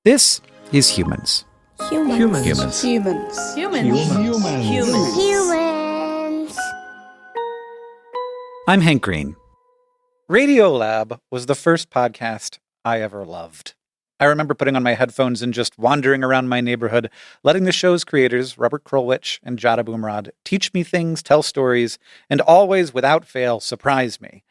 This is Humans. Humans. I'm Hank Green. Radiolab was the first podcast I ever loved. I remember putting on my headphones and just wandering around my neighborhood, letting the show's creators, Robert Krulwich and Abumrad, teach me things, tell stories, and always, without fail, surprise me.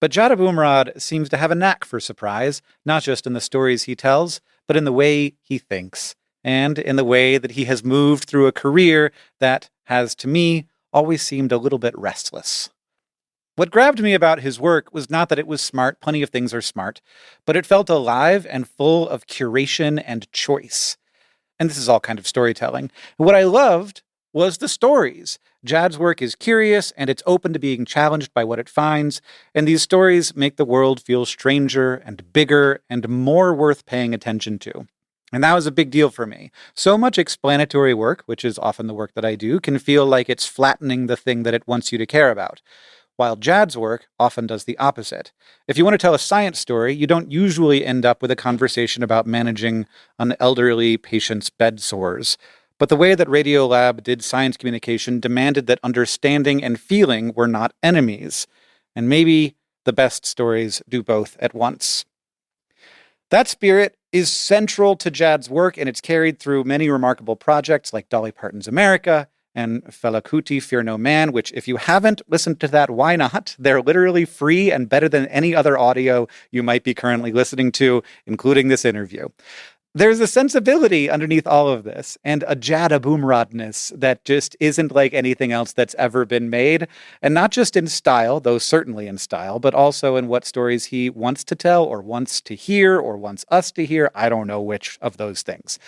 But Abumrad seems to have a knack for surprise, not just in the stories he tells, but in the way he thinks, and in the way that he has moved through a career that has, to me, always seemed a little bit restless. What grabbed me about his work was not that it was smart, plenty of things are smart, but it felt alive and full of curation and choice. And this is all kind of storytelling. What I loved was the stories. Jad's work is curious, and it's open to being challenged by what it finds, and these stories make the world feel stranger and bigger and more worth paying attention to. And that was a big deal for me. So much explanatory work, which is often the work that I do, can feel like it's flattening the thing that it wants you to care about, while Jad's work often does the opposite. If you want to tell a science story, you don't usually end up with a conversation about managing an elderly patient's bed sores. But the way that Radiolab did science communication demanded that understanding and feeling were not enemies. And maybe the best stories do both at once. That spirit is central to Jad's work, and it's carried through many remarkable projects like Dolly Parton's America and Fela Kuti, Fear No Man, which if you haven't listened to that, why not? They're literally free and better than any other audio you might be currently listening to, including this interview. There's a sensibility underneath all of this and a Jad Abumradness that just isn't like anything else that's ever been made. And not just in style, though certainly in style, but also in what stories he wants to tell or wants to hear or wants us to hear. I don't know which of those things.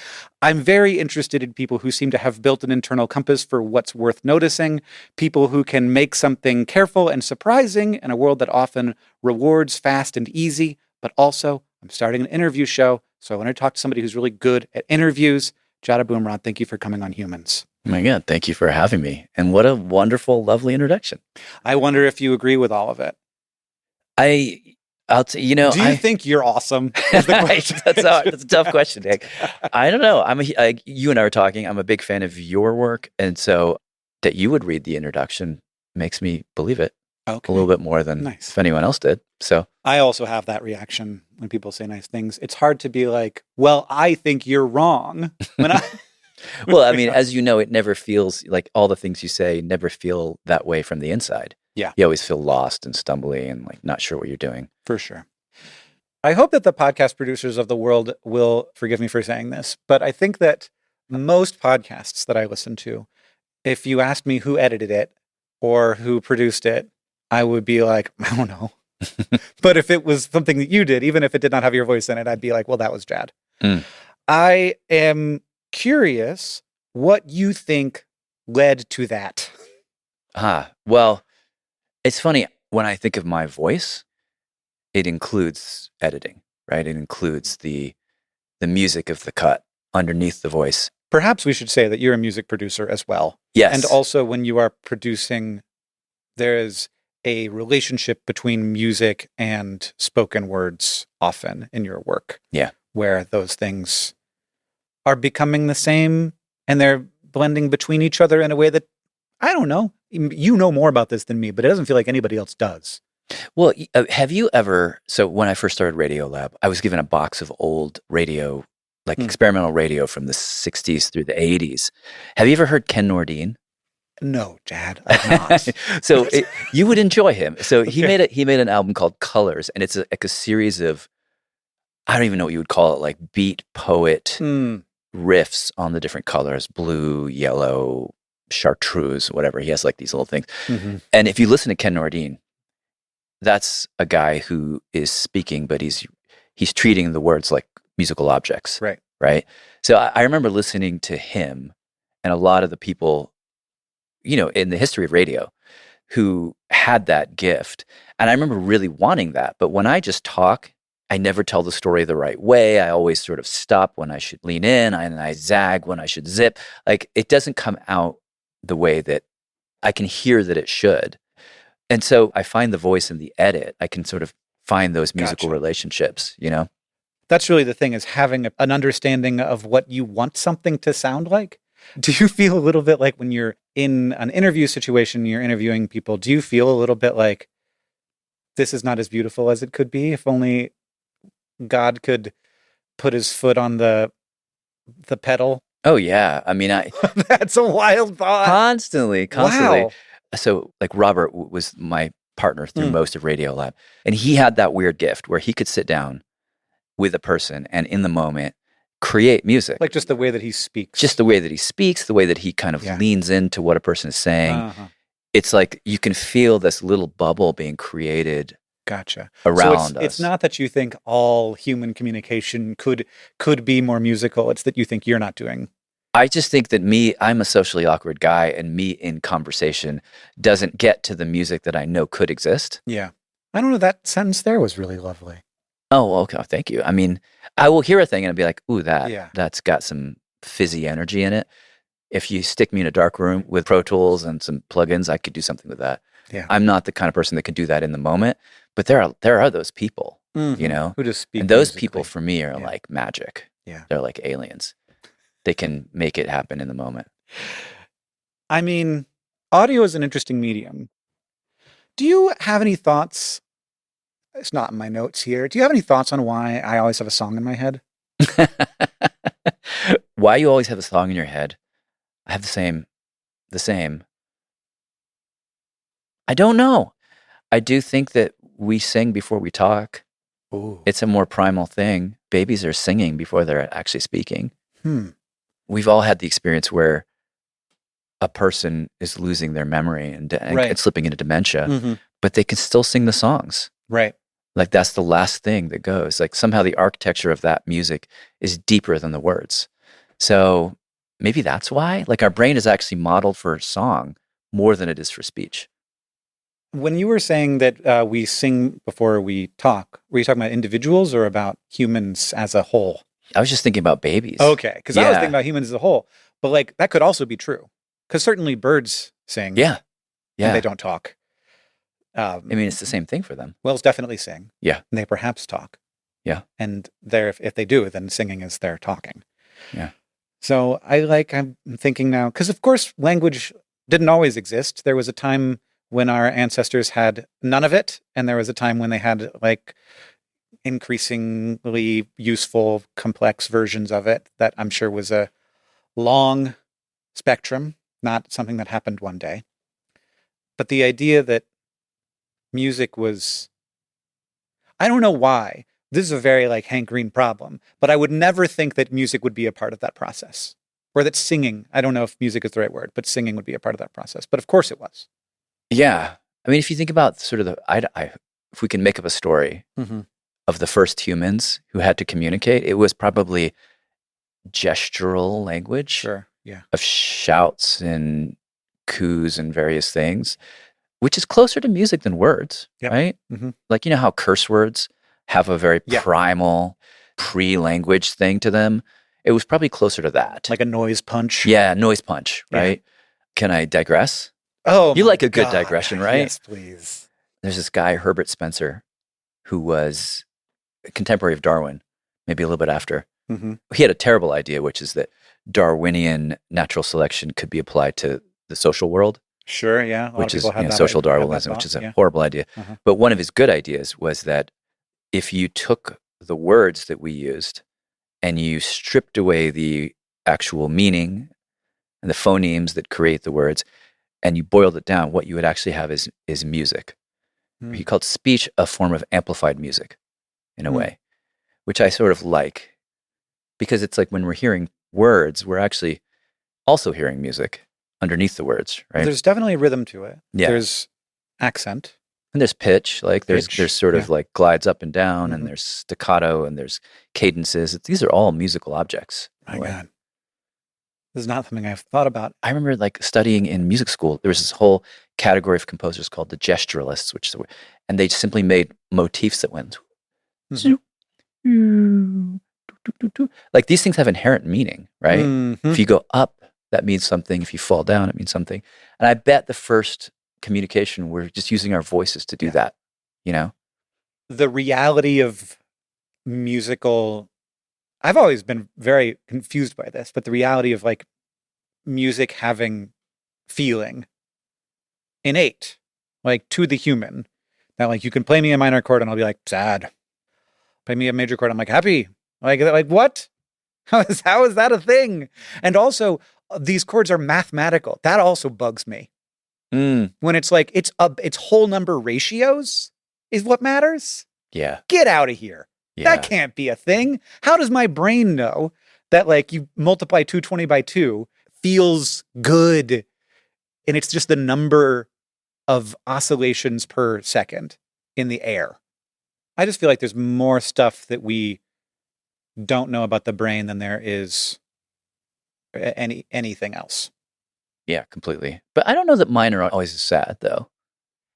I'm very interested in people who seem to have built an internal compass for what's worth noticing, people who can make something careful and surprising in a world that often rewards fast and easy, but also I'm starting an interview show, so I want to talk to somebody who's really good at interviews. Jad Abumrad, thank you for coming on Humans. Oh my God, thank you for having me. And what a wonderful, lovely introduction. I wonder if you agree with all of it. I'll do you think you're awesome? Is the question. That's a tough question, Nick. I don't know. You and I were talking. I'm a big fan of your work. And so that you would read the introduction makes me believe it a little bit more than if anyone else did. So I also have that reaction when people say nice things. It's hard to be like, well, I think you're wrong. Well, I mean, as you know, it never feels like all the things you say never feel that way from the inside. Yeah. You always feel lost and stumbly and like not sure what you're doing. For sure. I hope that the podcast producers of the world will forgive me for saying this, but I think that most podcasts that I listen to, if you asked me who edited it or who produced it, I would be like, I don't know. But if it was something that you did, even if it did not have your voice in it, I'd be like, well, that was Jad. I am curious what you think led to that. Well, it's funny. When I think of my voice, it includes editing, right? It includes the music of the cut underneath the voice. Perhaps we should say that you're a music producer as well. Yes. And also when you are producing, there is a relationship between music and spoken words often in your work. Yeah. Where those things are becoming the same and they're blending between each other in a way that, I don't know, you know more about this than me, but it doesn't feel like anybody else does. Well, have you ever, so when I first started Radiolab, I was given a box of old radio, like experimental radio from the 60s through the 80s. Have you ever heard Ken Nordine? No, Jad, I've not. So you would enjoy him. So he made an album called Colors, and it's like a series of, I don't even know what you would call it, like beat poet riffs on the different colors, blue, yellow, chartreuse, whatever. He has like these little things. And if you listen to Ken Nordine, that's a guy who is speaking, but he's treating the words like musical objects. Right. So I remember listening to him and a lot of the people, in the history of radio who had that gift. And I remember really wanting that. But when I just talk, I never tell the story the right way. I always sort of stop when I should lean in and I zag when I should zip. Like it doesn't come out the way that I can hear that it should. And so I find the voice in the edit. I can sort of find those musical relationships, That's really the thing, is having an understanding of what you want something to sound like. Do you feel a little bit like when you're in an interview situation, you're interviewing people, do you feel a little bit like this is not as beautiful as it could be? If only God could put his foot on the pedal. Oh yeah. I mean, That's a wild thought. constantly. Wow. So like Robert was my partner through most of Radiolab, and he had that weird gift where he could sit down with a person and in the moment create music. Like just the way that he speaks. Just the way that he speaks, the way that he kind of leans into what a person is saying. It's like you can feel this little bubble being created. Gotcha. Around so us. It's not that you think all human communication could be more musical. It's that you think you're not doing. I just think that I'm a socially awkward guy, and me in conversation doesn't get to the music that I know could exist. Yeah. I don't know. That sentence there was really lovely. Oh, okay. Thank you. I mean, I will hear a thing and I'll be like, ooh, that's got some fizzy energy in it. If you stick me in a dark room with Pro Tools and some plugins, I could do something with that. Yeah. I'm not the kind of person that can do that in the moment, but there are those people, you know, who just speak. And those musically. people for me are like magic. Yeah. They're like aliens. They can make it happen in the moment. I mean, audio is an interesting medium. Do you have any thoughts? It's not in my notes here. Do you have any thoughts on why I always have a song in my head? Why you always have a song in your head? I have the same. I don't know. I do think that we sing before we talk. Ooh. It's a more primal thing. Babies are singing before they're actually speaking. We've all had the experience where a person is losing their memory and slipping into dementia, but they can still sing the songs. Right. Like that's the last thing that goes. Like somehow the architecture of that music is deeper than the words. So maybe that's why. Like our brain is actually modeled for song more than it is for speech. When you were saying that we sing before we talk, were you talking about individuals or about humans as a whole? I was just thinking about babies. Okay, because I was thinking about humans as a whole. But like that could also be true. Because certainly birds sing. Yeah. And they don't talk. I mean, it's the same thing for them. Whales definitely sing. Yeah. And they perhaps talk. Yeah. And if they do, then singing is their talking. Yeah. So I'm thinking now, because of course language didn't always exist. There was a time when our ancestors had none of it. And there was a time when they had like increasingly useful, complex versions of it that I'm sure was a long spectrum, not something that happened one day. But the idea that music was, I don't know why, this is a very like Hank Green problem, but I would never think that music would be a part of that process. Or that singing, I don't know if music is the right word, but singing would be a part of that process. But of course it was. Yeah. I mean, if you think about sort of if we can make up a story of the first humans who had to communicate, it was probably gestural language. Sure. Yeah. Of shouts and coos and various things, which is closer to music than words, right? Like, you know how curse words have a very primal pre-language thing to them? It was probably closer to that. Like a noise punch. Yeah, noise punch, right? Yeah. Can I digress? Oh, you like a good digression, right? Yes, please. There's this guy, Herbert Spencer, who was a contemporary of Darwin, maybe a little bit after. He had a terrible idea, which is that Darwinian natural selection could be applied to the social world. Sure, yeah. Which is social Darwinism, which is a horrible idea. But one of his good ideas was that if you took the words that we used and you stripped away the actual meaning and the phonemes that create the words, and you boiled it down, what you would actually have is music. He called speech a form of amplified music, in a way, which I sort of like, because it's like when we're hearing words, we're actually also hearing music underneath the words, right? There's definitely a rhythm to it. Yeah. There's accent. And there's pitch, like there's sort of like glides up and down, and there's staccato, and there's cadences. These are all musical objects. My God. This is not something I've thought about. I remember like studying in music school, there was this whole category of composers called the gesturalists, and they simply made motifs that went like these things have inherent meaning, right? If you go up, that means something. If you fall down, it means something. And I bet the first communication, we're just using our voices to do that, you know? The reality of musical. I've always been very confused by this, but the reality of like music having feeling innate, like to the human, that like you can play me a minor chord and I'll be like sad. Play me a major chord, I'm like happy. Like what? How is that a thing? And also, these chords are mathematical. That also bugs me. When it's like it's whole number ratios is what matters. Yeah. Get out of here. Yeah. That can't be a thing. How does my brain know that like you multiply 220 by 2 feels good and it's just the number of oscillations per second in the air? I just feel like there's more stuff that we don't know about the brain than there is anything else. Yeah, completely. But I don't know that mine are always as sad, though.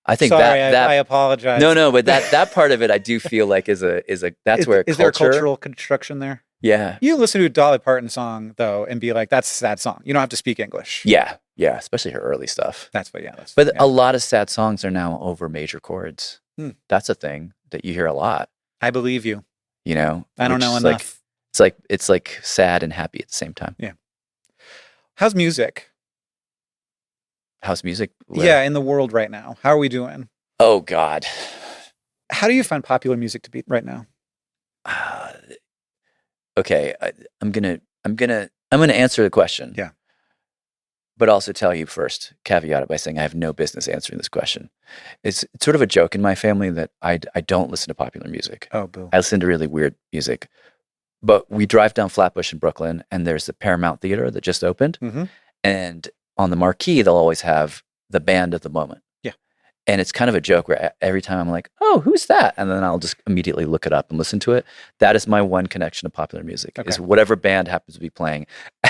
I think Sorry, that I apologize. No, but that part of it I do feel like is where is culture, there a cultural construction there? Yeah. You listen to a Dolly Parton song though and be like, that's a sad song. You don't have to speak English. Yeah, especially her early stuff. That's what, But a lot of sad songs are now over major chords. That's a thing that you hear a lot. I believe you. You know, I don't know enough. It's like sad and happy at the same time. Yeah. How's music? How's music? Yeah, in the world right now. How are we doing? Oh God. How do you find popular music to be right now? Okay, I'm gonna answer the question. Yeah. But also tell you first, caveat it by saying I have no business answering this question. It's sort of a joke in my family that I don't listen to popular music. Oh, boo. I listen to really weird music. But we drive down Flatbush in Brooklyn, and there's the Paramount Theater that just opened. Mm-hmm. And on the marquee, they'll always have the band of the moment. Yeah. And it's kind of a joke where every time I'm like, oh, who's that? And then I'll just immediately look it up and listen to it. That is my one connection to popular music, is whatever band happens to be playing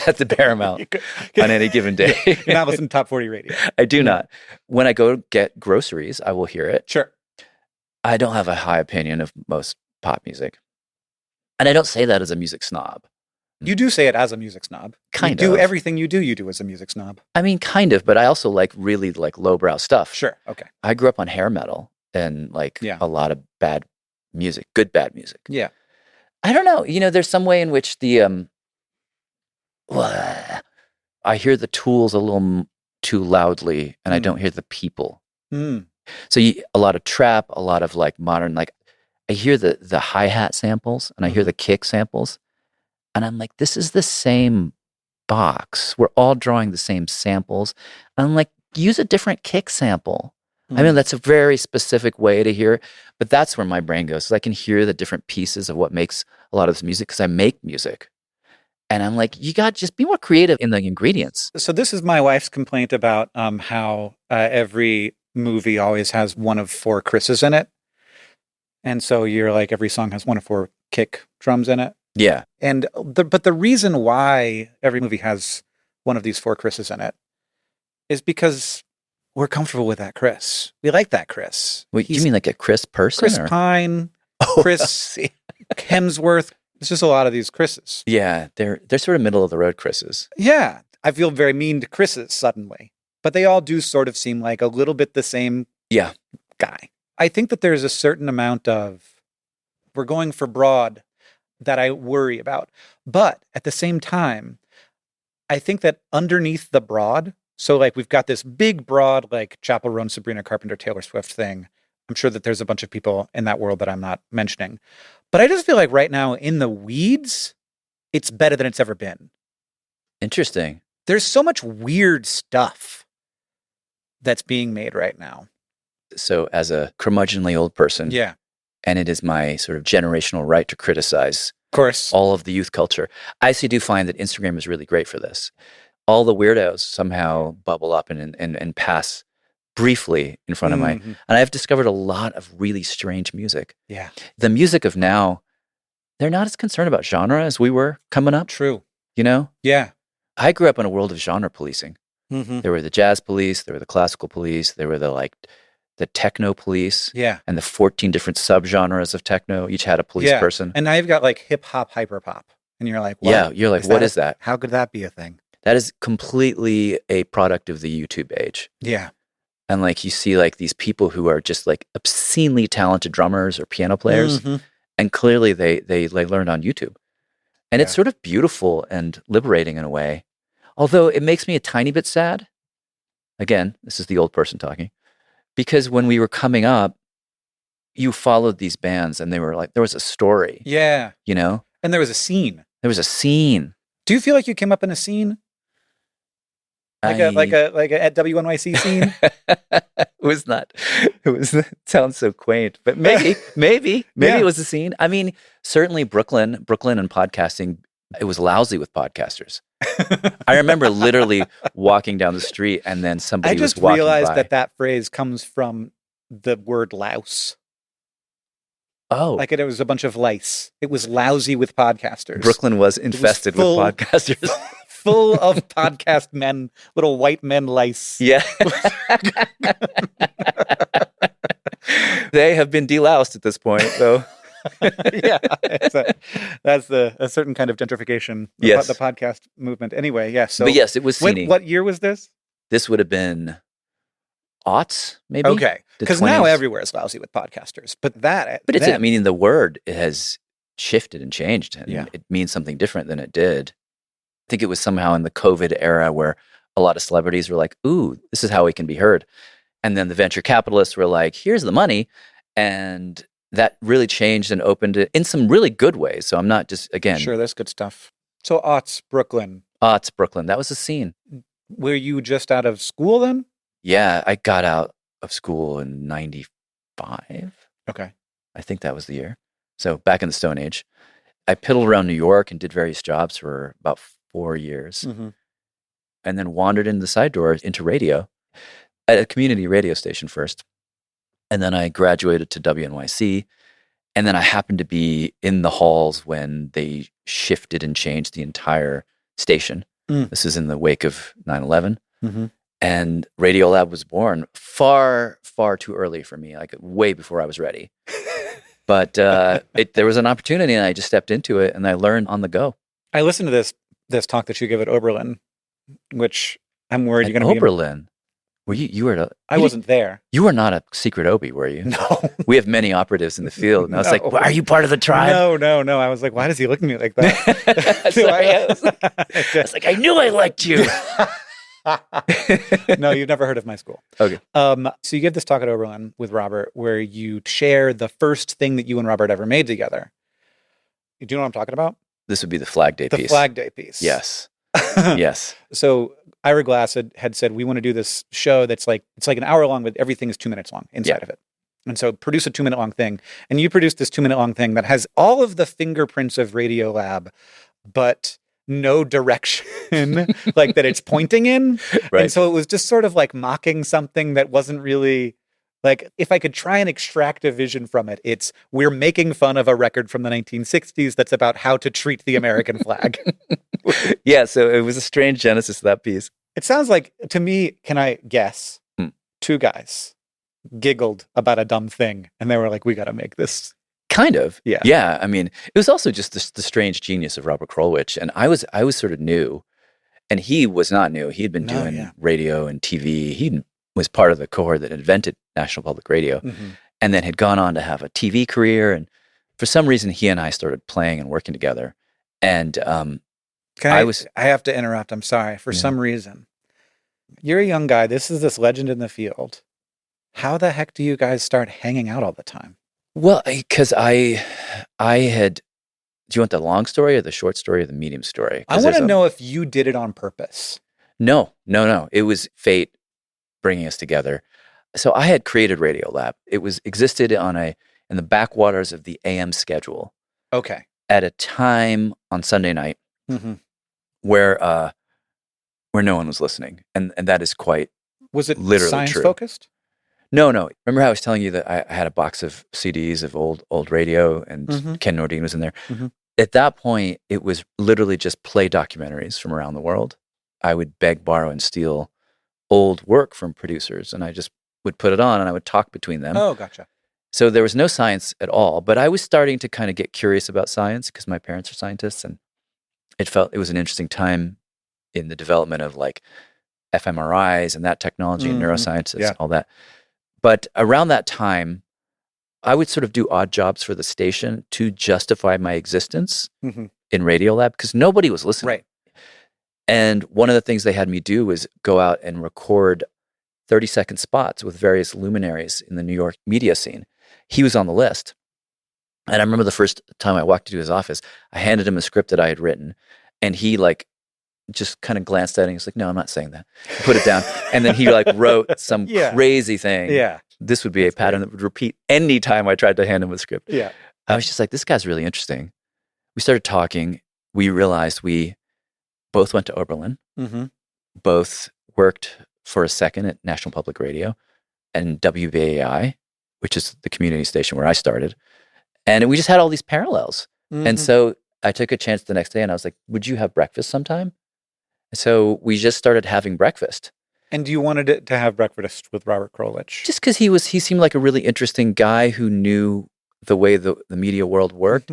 at the Paramount on any given day. You're not listening to Top 40 radio. I do not. When I go get groceries, I will hear it. Sure. I don't have a high opinion of most pop music. And I don't say that as a music snob. You do say it as a music snob. Kind of. You do everything you do as a music snob. I mean, kind of, but I also like really like lowbrow stuff. Sure. Okay. I grew up on hair metal and like a lot of bad music, good bad music. Yeah. I don't know. You know, there's some way in which the I hear the tools a little too loudly, and I don't hear the people. So a lot of trap, a lot of like modern, like I hear the hi-hat samples and I hear the kick samples, and I'm like, this is the same box. We're all drawing the same samples. And I'm like, use a different kick sample. I mean, that's a very specific way to hear, but that's where my brain goes. So I can hear the different pieces of what makes a lot of this music, because I make music. And I'm like, you got to just be more creative in the ingredients. So this is my wife's complaint about how every movie always has one of 4 Chris's in it. And so you're like, every song has one of 4 kick drums in it. Yeah. And but the reason why every movie has one of these 4 Chris's in it is because we're comfortable with that Chris. We like that Chris. Wait, you mean like a Chris person? Chris Pine, Chris Hemsworth. There's just a lot of these Chris's. Yeah, they're sort of middle of the road Chris's. Yeah, I feel very mean to Chris's suddenly, but they all do sort of seem like a little bit the same guy. I think that there's a certain amount of we're going for broad that I worry about, but at the same time, I think that underneath the broad. So like we've got this big, broad, like Chappell Roan, Sabrina Carpenter, Taylor Swift thing. I'm sure that there's a bunch of people in that world that I'm not mentioning. But I just feel like right now in the weeds, it's better than it's ever been. Interesting. There's so much weird stuff that's being made right now. So as a curmudgeonly old person, and it is my sort of generational right to criticize of course all of the youth culture, I actually do find that Instagram is really great for this. All the weirdos somehow bubble up and pass briefly in front of my, and I've discovered a lot of really strange music. Yeah. The music of now, they're not as concerned about genre as we were coming up. True. You know? Yeah. I grew up in a world of genre policing. There were the jazz police, there were the classical police, there were the techno police. Yeah. And the 14 different subgenres of techno. Each had a police person. And now you've got like hip hop, hyper pop. And you're like, what? Yeah, you're like, what is that? How could that be a thing? That is completely a product of the YouTube age. Yeah. And like you see like these people who are just like obscenely talented drummers or piano players, And clearly they learned on YouTube. And it's sort of beautiful and liberating in a way. Although it makes me a tiny bit sad. Again, this is the old person talking. Because when we were coming up, you followed these bands and they were like, there was a story. Yeah. You know? And there was a scene. There was a scene. Do you feel like you came up in a scene? Like a at WNYC scene? It sounds so quaint, but maybe it was a scene. I mean, certainly Brooklyn and podcasting, it was lousy with podcasters. I remember literally walking down the street and then somebody was walking by. I just realized that phrase comes from the word louse. Oh. Like it was a bunch of lice. It was lousy with podcasters. Brooklyn was infested with podcasters. Full of podcast men, little white men lice. Yeah. They have been deloused at this point, though. Yeah. That's a certain kind of gentrification. The podcast movement. Anyway, yes. So, but yes, it was sceney. What year was this? This would have been aughts, maybe? Okay. Because now everywhere is lousy with podcasters. But it's, I mean, the word has shifted and changed. And it means something different than it did. I think it was somehow in the COVID era where a lot of celebrities were like, ooh, this is how we can be heard. And then the venture capitalists were like, here's the money. And that really changed and opened it in some really good ways. So I'm not just, again. Sure, that's good stuff. So aughts, Brooklyn. That was a scene. Were you just out of school then? Yeah, I got out of school in 95. Okay. I think that was the year. So back in the Stone Age. I piddled around New York and did various jobs for about 4 years. Mm-hmm. And then wandered in the side door into radio at a community radio station first. And then I graduated to WNYC. And then I happened to be in the halls when they shifted and changed the entire station. This is in the wake of 9/11. Mm-hmm. And Radiolab was born far, far too early for me, like way before I was ready. But there was an opportunity and I just stepped into it and I learned on the go. I listened to this talk that you give at Oberlin, which I'm worried you're going to be... Oberlin? Were you were I wasn't there. You were not a secret Obi, were you? No. We have many operatives in the field. And I was like, well, are you part of the tribe? No. I was like, why does he look at me like that? I was like, I knew I liked you. No, you've never heard of my school. Okay. So you give this talk at Oberlin with Robert where you share the first thing that you and Robert ever made together. Do you know what I'm talking about? This would be the Flag Day piece. The Flag Day piece. Yes. Yes. So Ira Glass had said, we want to do this show that's like, it's like an hour long, but everything is 2 minutes long inside of it. And so produce a 2 minute long thing. And you produced this 2 minute long thing that has all of the fingerprints of Radiolab, but no direction like that it's pointing in. Right. And so it was just sort of like mocking something that wasn't really like, if I could try and extract a vision from it, it's we're making fun of a record from the 1960s that's about how to treat the American flag. Yeah, so it was a strange genesis of that piece. It sounds like, to me, can I guess, two guys giggled about a dumb thing and they were like, we got to make this. Kind of. Yeah. Yeah. I mean, it was also just the strange genius of Robert Krulwich. And I was sort of new and he was not new. He'd been doing radio and TV. He was part of the cohort that invented National Public Radio and then had gone on to have a TV career. And for some reason, he and I started playing and working together. And I have to interrupt. I'm sorry. For some reason, you're a young guy. This is this legend in the field. How the heck do you guys start hanging out all the time? Well, because I had, do you want the long story or the short story or the medium story? I want to know if you did it on purpose. No. It was fate bringing us together. So I had created Radiolab. It existed in the backwaters of the AM schedule. Okay. At a time on Sunday night where no one was listening. And that is quite Was it literally science true. Focused? No. Remember how I was telling you that I had a box of CDs of old radio and Ken Nordine was in there? Mm-hmm. At that point, it was literally just play documentaries from around the world. I would beg, borrow, and steal old work from producers, and I just would put it on and I would talk between them. Oh, gotcha. So there was no science at all, but I was starting to kind of get curious about science because my parents are scientists, and it was an interesting time in the development of like fMRIs and that technology and neuroscience and all that. But around that time, I would sort of do odd jobs for the station to justify my existence in Radiolab because nobody was listening. Right. And one of the things they had me do was go out and record 30-second spots with various luminaries in the New York media scene. He was on the list. And I remember the first time I walked into his office, I handed him a script that I had written, and he like just kind of glanced at it and he was like, no, I'm not saying that. Put it down. And then he like wrote some crazy thing. Yeah. This would be a pattern that would repeat any time I tried to hand him a script. Yeah. I was just like, this guy's really interesting. We started talking. We realized we both went to Oberlin, both worked for a second at National Public Radio and WBAI, which is the community station where I started. And we just had all these parallels. And so I took a chance the next day and I was like, would you have breakfast sometime? So we just started having breakfast. And you wanted to have breakfast with Robert Krulwich? Just because he seemed like a really interesting guy who knew the way the media world worked.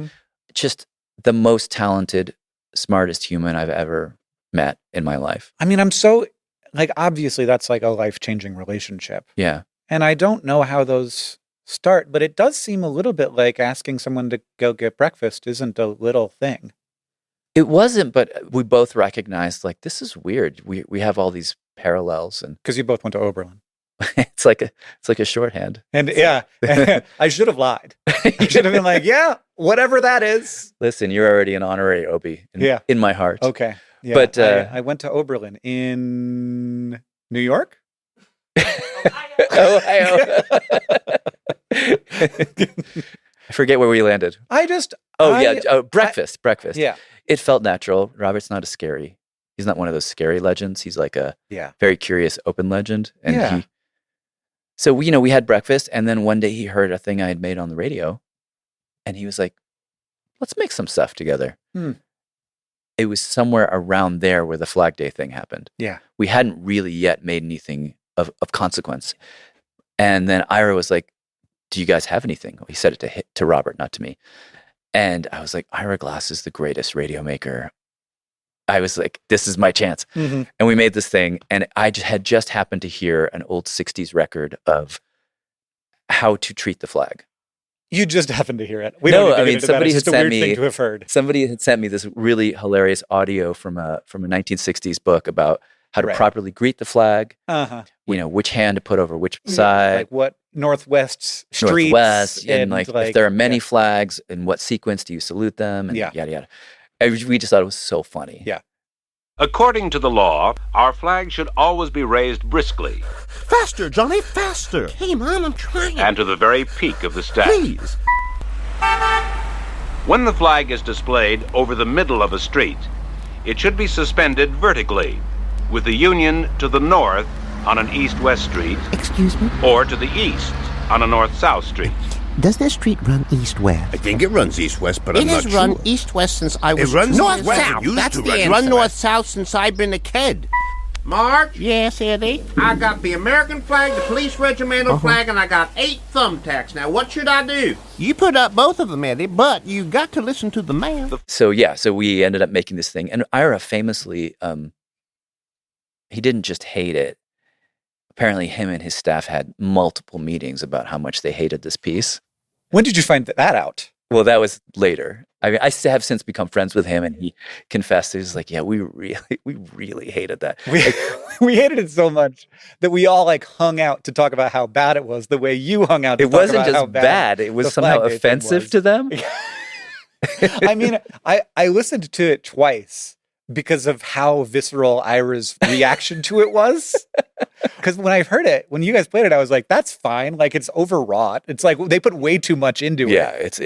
Just the most talented, smartest human I've ever met in my life. I mean, I'm so, like, obviously that's like a life-changing relationship. Yeah. And I don't know how those start, but it does seem a little bit like asking someone to go get breakfast isn't a little thing. It wasn't, but we both recognized, like, this is weird. We have all these parallels, and because you both went to Oberlin. it's like a shorthand. And yeah, I should have lied. I should have been like, yeah, whatever that is. Listen, you're already an honorary OB in my heart. Okay. Yeah, but I went to Oberlin in New York. Ohio. I forget where we landed. Breakfast. Yeah. It felt natural. Robert's not he's not one of those scary legends. He's like a very curious, open legend. And so we had breakfast, and then one day he heard a thing I had made on the radio, and he was like, let's make some stuff together. It was somewhere around there where the Flag Day thing happened. Yeah. We hadn't really yet made anything of consequence. And then Ira was like, do you guys have anything? He said it to Robert, not to me. And I was like, Ira Glass is the greatest radio maker. I was like, this is my chance. And we made this thing. And I had just happened to hear an old 60s record of how to treat the flag. You just happened to hear it. Somebody had sent me. Thing to have heard. Somebody had sent me this really hilarious audio from a 1960s book about how to properly greet the flag. Which hand to put over which side. Like what Northwest streets. And like if there are many flags, in what sequence do you salute them? And yada yada. We just thought it was so funny. Yeah. According to the law, our flag should always be raised briskly. Faster, Johnny, faster. Hey, Mom, I'm trying. And to the very peak of the stack. Please. When the flag is displayed over the middle of a street, it should be suspended vertically, with the Union to the north on an east-west street. Excuse me? Or to the east on a north-south street. Does this street run east-west? I think it runs east-west, but I'm not sure. It has run east-west since I was... It runs north-south. That's the answer. It run north-south since I've been a kid. Marge? Yes, Eddie? I got the American flag, the police regimental flag, and I got 8 thumbtacks. Now, what should I do? You put up both of them, Eddie, but you got to listen to the man. So we ended up making this thing. And Ira famously, he didn't just hate it. Apparently him and his staff had multiple meetings about how much they hated this piece. When did you find that out? Well, that was later. I mean, I have since become friends with him, and he confessed. He was like, "Yeah, we really hated that. We hated it so much that we all like hung out to talk about how bad it was. The way you hung out, to it talk wasn't about just how bad; it was somehow offensive to them." I mean, I listened to it twice because of how visceral Ira's reaction to it was. Because when I heard it, when you guys played it, I was like, that's fine. Like, it's overwrought. It's like they put way too much into it. Yeah, it's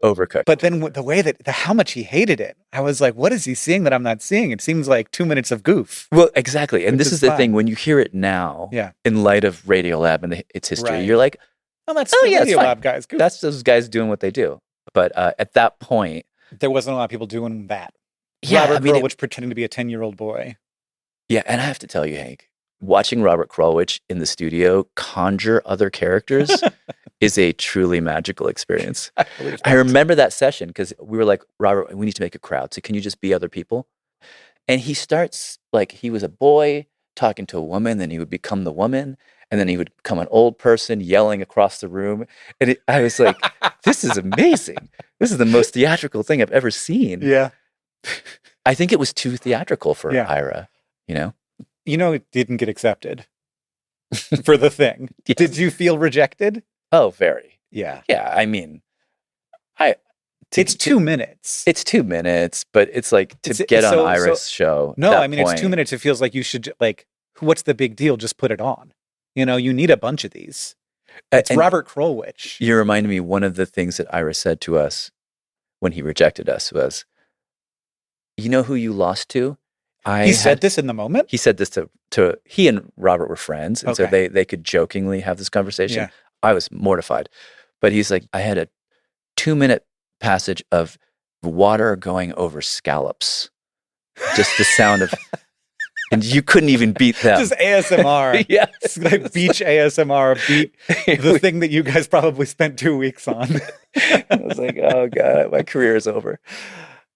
overcooked. But then the way how much he hated it, I was like, what is he seeing that I'm not seeing? It seems like 2 minutes of goof. Well, exactly. And this is the thing. When you hear it now, in light of Radiolab and its history, you're like, that's the Radiolab guys. Goof. That's those guys doing what they do. But at that point, there wasn't a lot of people doing that. Yeah, Robert Krulwich pretending to be a 10-year-old boy. Yeah, and I have to tell you, Hank, watching Robert Krulwich in the studio conjure other characters is a truly magical experience. I remember that session because we were like, Robert, we need to make a crowd. So can you just be other people? And he starts like he was a boy talking to a woman, then he would become the woman, and then he would become an old person yelling across the room. And I was like, this is amazing. This is the most theatrical thing I've ever seen. Yeah. I think it was too theatrical for Yeah. Ira, you know? You know, it didn't get accepted for the thing. Yes. Did you feel rejected? Oh, very. Yeah. Yeah, I mean, It's 2 minutes. It's 2 minutes, but it's like to It's- get on so- Ira's show. No, that I mean, it's 2 point- minutes. It feels like you should, like, what's the big deal? Just put it on. You know, you need a bunch of these. It's and Robert Krulwich. You reminded me, one of the things that Ira said to us when he rejected us was, you know who you lost to? He said this in the moment? He said this to he and Robert were friends, and so Okay. they could jokingly have this conversation. Yeah. I was mortified. But he's like, I had a 2-minute passage of water going over scallops. Just the sound of, and you couldn't even beat them. Just ASMR. Yes. It's like beach ASMR beat the thing that you guys probably spent 2 weeks on. I was like, oh God, my career is over.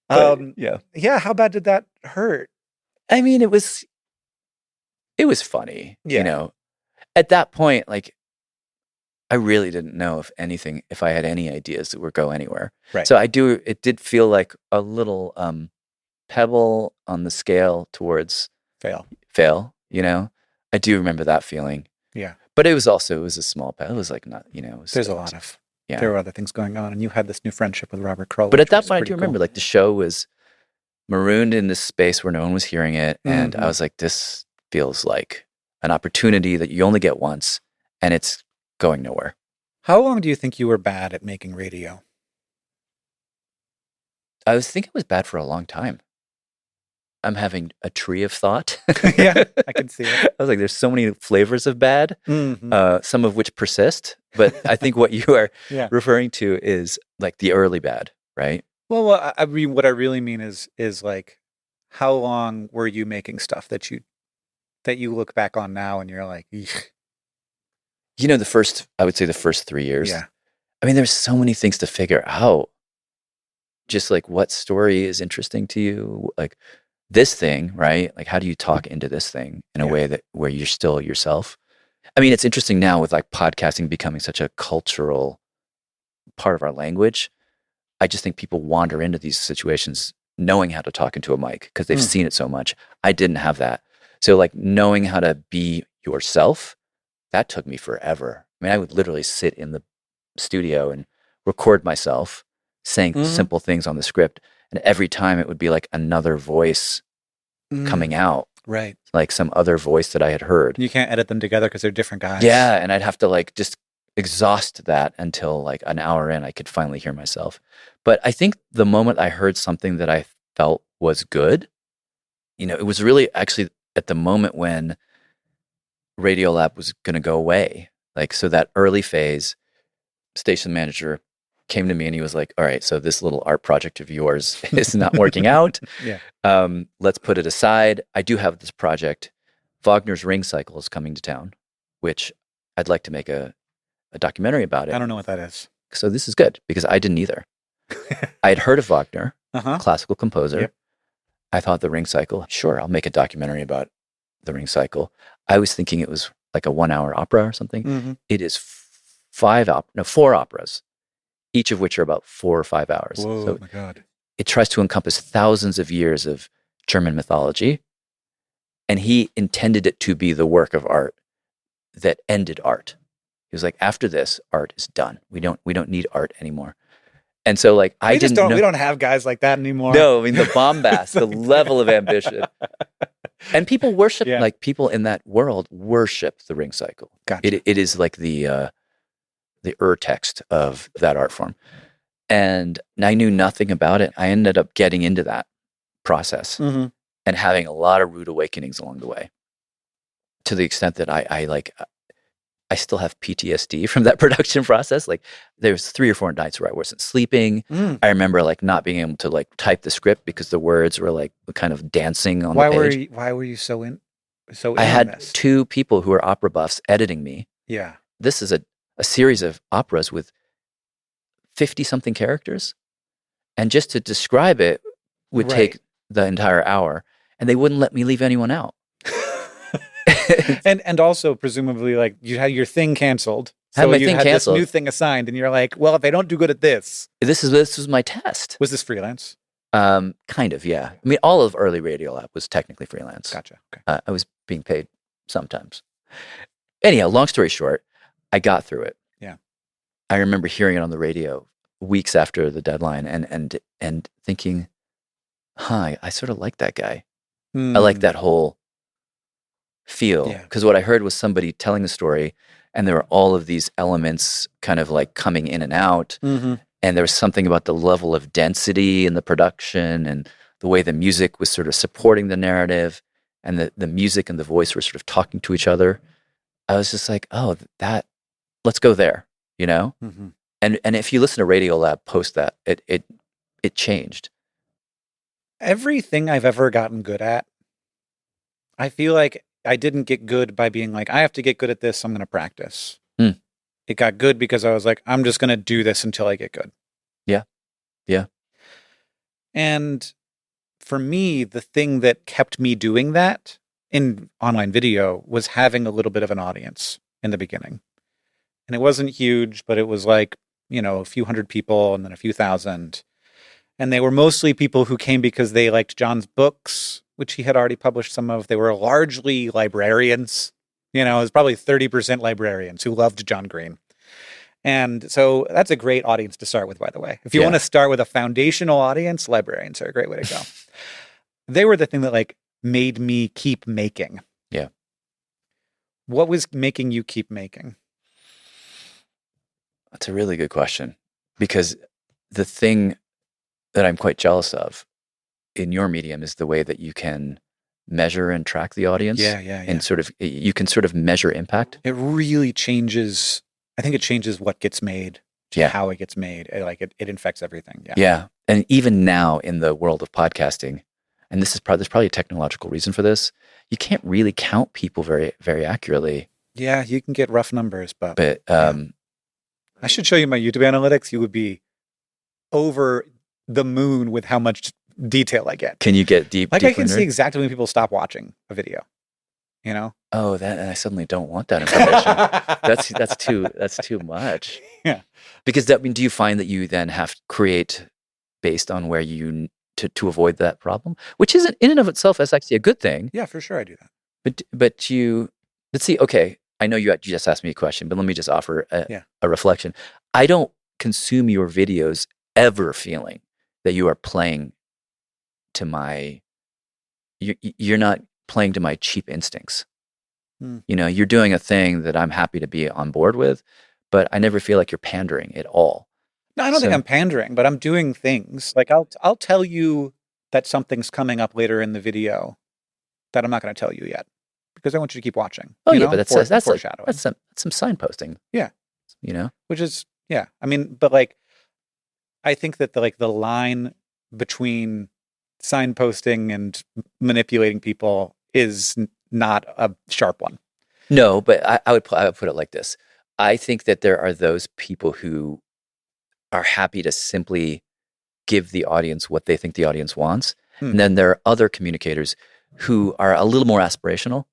But, yeah. Yeah, how bad did that hurt? I mean, it was funny, Yeah. you know. At that point, like, I really didn't know if I had any ideas that would go anywhere. Right. So it did feel like a little pebble on the scale towards fail, you know. I do remember that feeling. Yeah. But it was a small pebble. It was like not, you know. There's a lot of, yeah. there were other things going on, and you had this new friendship with Robert Krulwich. But at that which was point, I pretty do remember, cool. like, the show was marooned in this space where no one was hearing it. And Mhm. I was like, this feels like an opportunity that you only get once, and it's going nowhere. How long do you think you were bad at making radio? I was thinking it was bad for a long time. I'm having a tree of thought. Yeah, I can see it. I was like, there's so many flavors of bad, Mhm. some of which persist. But I think what you are Yeah. referring to is like the early bad, right? Well, I mean, what I really mean is like, how long were you making stuff that you look back on now and you're like, "Eek." You know, I would say the first 3 years. Yeah. I mean, there's so many things to figure out. Just like, what story is interesting to you? Like this thing, right? Like, how do you talk into this thing in a Yeah. way where you're still yourself? I mean, it's interesting now with like podcasting becoming such a cultural part of our language. I just think people wander into these situations knowing how to talk into a mic because they've seen it so much. I didn't have that. So like knowing how to be yourself, that took me forever. I mean, I would literally sit in the studio and record myself saying simple things on the script. And every time it would be like another voice coming out, Right. like some other voice that I had heard. You can't edit them together because they're different guys. Yeah. And I'd have to like just exhaust that until like an hour in, I could finally hear myself. But I think the moment I heard something that I felt was good, you know, it was really actually at the moment when Radiolab was going to go away. Like, so that early phase, station manager came to me and he was like, all right, so this little art project of yours is not working out. Yeah. Let's put it aside. I do have this project. Wagner's Ring Cycle is coming to town, which I'd like to make a documentary about it. I don't know what that is. So this is good because I didn't either. I had heard of Wagner, Uh-huh. classical composer. Yep. I thought the Ring Cycle, sure, I'll make a documentary about the Ring Cycle. I was thinking it was like a 1-hour opera or something. Mhm. It is 4 operas, each of which are about 4 or 5 hours. Whoa, So my God. it tries to encompass thousands of years of German mythology. And he intended it to be the work of art that ended art. He was like, after this, art is done. We don't need art anymore. And so like, I didn't know. We don't have guys like that anymore. No, I mean, the bombast, the level of ambition. And people worship, Yeah. like people in that world worship the Ring Cycle. Gotcha. It is like the ur-text of that art form. And I knew nothing about it. I ended up getting into that process Mhm. and having a lot of rude awakenings along the way, to the extent that I still have PTSD from that production process. Like there was 3 or 4 nights where I wasn't sleeping. Mm. I remember like not being able to like type the script because the words were like kind of dancing on the page. Why were you so in I on had this? 2 people who are opera buffs editing me. Yeah. This is a series of operas with 50-something characters. And just to describe it would Right. take the entire hour. And they wouldn't let me leave anyone out. and also presumably like you had your thing canceled. Had So my you thing had canceled. this new thing assigned, and you're like, well, if I don't do good at this, This was my test. was this freelance? Kind of, yeah. I mean, all of early Radiolab was technically freelance. Gotcha. Okay. I was being paid sometimes. Anyhow, long story short, I got through it. Yeah. I remember hearing it on the radio weeks after the deadline and thinking, I sort of like that guy. I like that whole feel. Yeah. Because what I heard was somebody telling the story, and there were all of these elements kind of like coming in and out. Mm-hmm. And there was something about the level of density in the production and the way the music was sort of supporting the narrative, and the music and the voice were sort of talking to each other. I was just like, oh, let's go there, you know? Mm-hmm. And if you listen to Radiolab post that, it changed. Everything I've ever gotten good at, I feel like I didn't get good by being like, I have to get good at this, so I'm going to practice. It got good because I was like, I'm just going to do this until I get good. Yeah. Yeah. And for me, the thing that kept me doing that in online video was having a little bit of an audience in the beginning. And it wasn't huge, but it was like, a few hundred people and then a few thousand. And they were mostly people who came because they liked John's books, which he had already published some of. They were largely librarians. It was probably 30% librarians who loved John Green. And so that's a great audience to start with, by the way. If you want to start with a foundational audience, librarians are a great way to go. They were the thing that like made me keep making. Yeah. What was making you keep making? That's a really good question, because the thing that I'm quite jealous of in your medium is the way that you can measure and track the audience. Yeah. And you can sort of measure impact. It really changes. I think it changes what gets made, how it gets made. It infects everything. Yeah. Yeah. And even now in the world of podcasting, and there's probably a technological reason for this, you can't really count people very, very accurately. Yeah, you can get rough numbers, but I should show you my YouTube analytics. You would be over the moon with how much detail I get. Can you get deep? Like I can see exactly when people stop watching a video. Oh, and I suddenly don't want that information. that's too much. Yeah. Because do you find that you then have to create based on where you to avoid that problem, which isn't in and of itself as actually a good thing. Yeah, for sure I do that. But see, okay, I know you just asked me a question, but let me just offer a reflection. I don't consume your videos ever feeling that you are playing to you're not playing to my cheap instincts. You're doing a thing that I'm happy to be on board with, but I never feel like you're pandering at all. No, I don't think I'm pandering, but I'm doing things. Like I'll tell you that something's coming up later in the video that I'm not going to tell you yet because I want you to keep watching. Oh yeah, but that's foreshadowing. That's some signposting. Yeah. Which is, I mean, but like, I think that the line between signposting and manipulating people is not a sharp one. No, but I would put it like this. I think that there are those people who are happy to simply give the audience what they think the audience wants. And then there are other communicators who are a little more aspirational.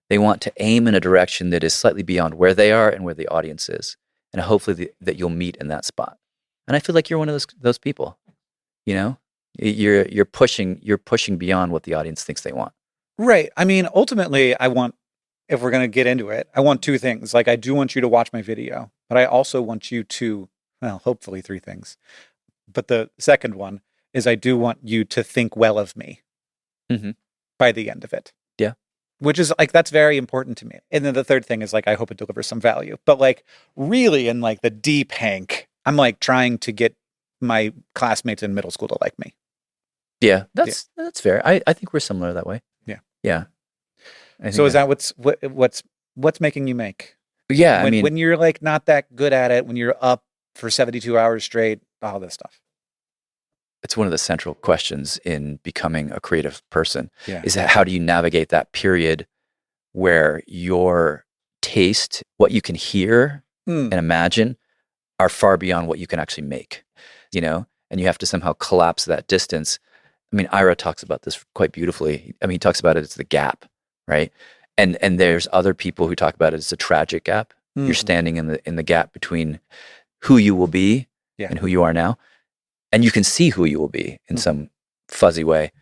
They want to aim in a direction that is slightly beyond where they are and where the audience is. And hopefully that you'll meet in that spot. And I feel like you're one of those people. You're pushing beyond what the audience thinks they want. Right. I mean, ultimately, I want, if we're going to get into it, I want two things. Like, I do want you to watch my video, but I also want you to, well, hopefully three things. But the second one is I do want you to think well of me by the end of it. Yeah. Which is like, that's very important to me. And then the third thing is like, I hope it delivers some value. But like, really in like the deep Hank, I'm like trying to get my classmates in middle school to like me. Yeah, that's fair. I think we're similar that way. Yeah. So is that what's making you make? Yeah, when you're like not that good at it, when you're up for 72 hours straight, all this stuff. It's one of the central questions in becoming a creative person. Yeah. Is that how do you navigate that period where your taste, what you can hear and imagine, are far beyond what you can actually make, and you have to somehow collapse that distance. I mean, Ira talks about this quite beautifully. I mean, he talks about it as the gap, right? And there's other people who talk about it as a tragic gap. Mm. You're standing in the gap between who you will be and who you are now. And you can see who you will be in some fuzzy way.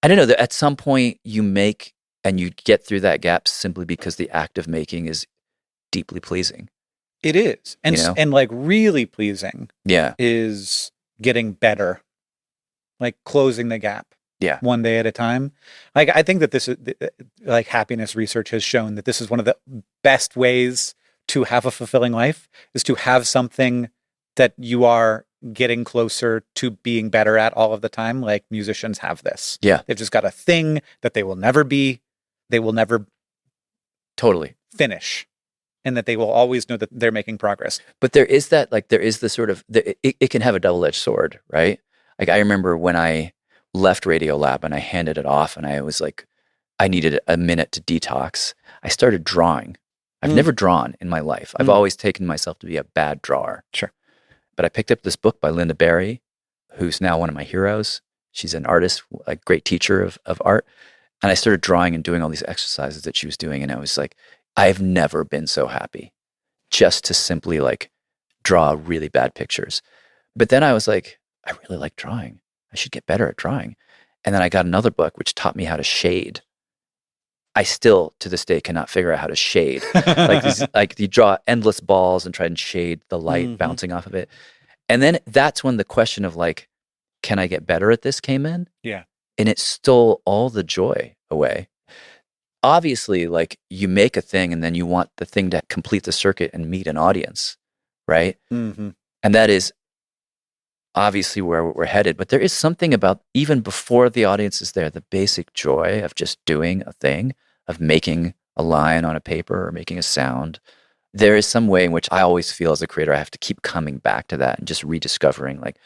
I don't know that at some point you make and you get through that gap simply because the act of making is deeply pleasing. It is. And, You know? and like really pleasing Yeah. is getting better, like closing the gap. Yeah. One day at a time. Like, I think that this is like happiness research has shown that this is one of the best ways to have a fulfilling life is to have something that you are getting closer to being better at all of the time. Like musicians have this. Yeah. They've just got a thing that they will never Totally. finish, and that they will always know that they're making progress. But there is the sort of, it can have a double-edged sword, right? Like I remember when I left Radiolab and I handed it off and I was like, I needed a minute to detox. I started drawing. I've never drawn in my life. I've always taken myself to be a bad drawer. Sure. But I picked up this book by Linda Barry, who's now one of my heroes. She's an artist, a great teacher of art. And I started drawing and doing all these exercises that she was doing. And I was like, I've never been so happy just to simply like draw really bad pictures. But then I was like, I really like drawing. I should get better at drawing. And then I got another book which taught me how to shade. I still, to this day, cannot figure out how to shade. Like you draw endless balls and try and shade the light bouncing off of it. And then that's when the question of like, can I get better at this came in? Yeah. And it stole all the joy away. Obviously, like you make a thing and then you want the thing to complete the circuit and meet an audience, right? Mm-hmm. And that is obviously where we're headed. But there is something about even before the audience is there, the basic joy of just doing a thing, of making a line on a paper or making a sound. There is some way in which I always feel as a creator, I have to keep coming back to that and just rediscovering like,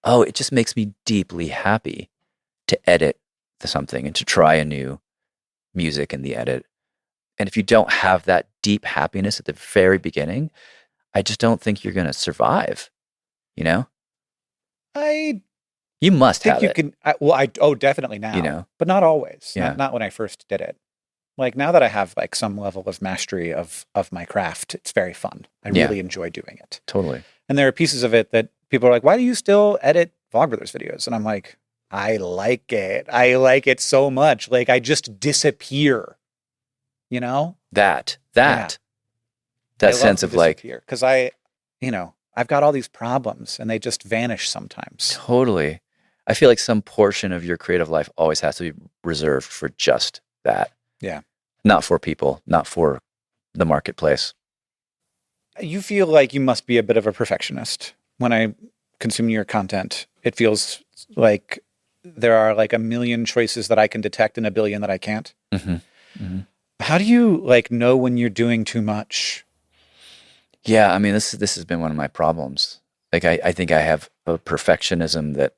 oh, it just makes me deeply happy to edit something and to try a new music in the edit. And if you don't have that deep happiness at the very beginning, I just don't think you're going to survive, you know? You must think have you it. can. Definitely now. You know? But not always. Yeah. Not when I first did it. Like now that I have like some level of mastery of my craft, it's very fun. I really enjoy doing it. Totally. And there are pieces of it that people are like, why do you still edit Vlogbrothers videos? And I'm like, I like it. I like it so much. Like I just disappear, you know? That I sense of like, because I've got all these problems and they just vanish sometimes. totally. I feel like some portion of your creative life always has to be reserved for just that. Yeah. Not for people, not for the marketplace. You feel like you must be a bit of a perfectionist. When I consume your content, it feels like there are like a million choices that I can detect and a billion that I can't. Mm-hmm. Mm-hmm. How do you like know when you're doing too much? Yeah, I mean, this has been one of my problems. Like, I think I have a perfectionism that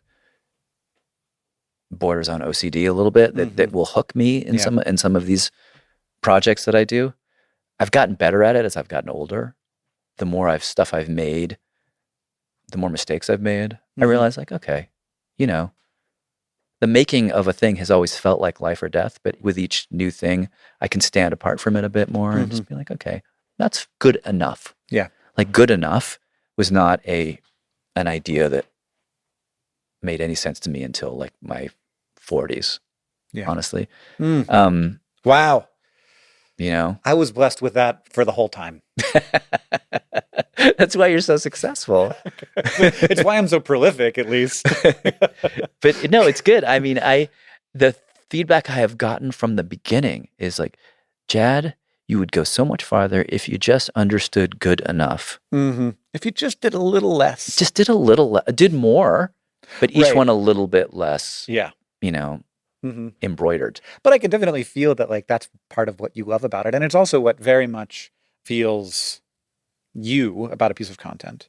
borders on OCD a little bit. That will hook me in some of these projects that I do. I've gotten better at it as I've gotten older. The more stuff I've made, the more mistakes I've made. I realize, like, okay, the making of a thing has always felt like life or death. But with each new thing, I can stand apart from it a bit more and just be like, okay, that's good enough. Yeah. Like good enough was not an idea that made any sense to me until like my 40s, honestly. Wow. I was blessed with that for the whole time. That's why you're so successful. It's why I'm so prolific, at least. But no, it's good. I mean, the feedback I have gotten from the beginning is like, Jad, you would go so much farther if you just understood good enough. Mm-hmm. If you just did a little less. Just did a little, did more, but each one a little bit less. Yeah. Embroidered. But I can definitely feel that like that's part of what you love about it. And it's also what very much feels you about a piece of content.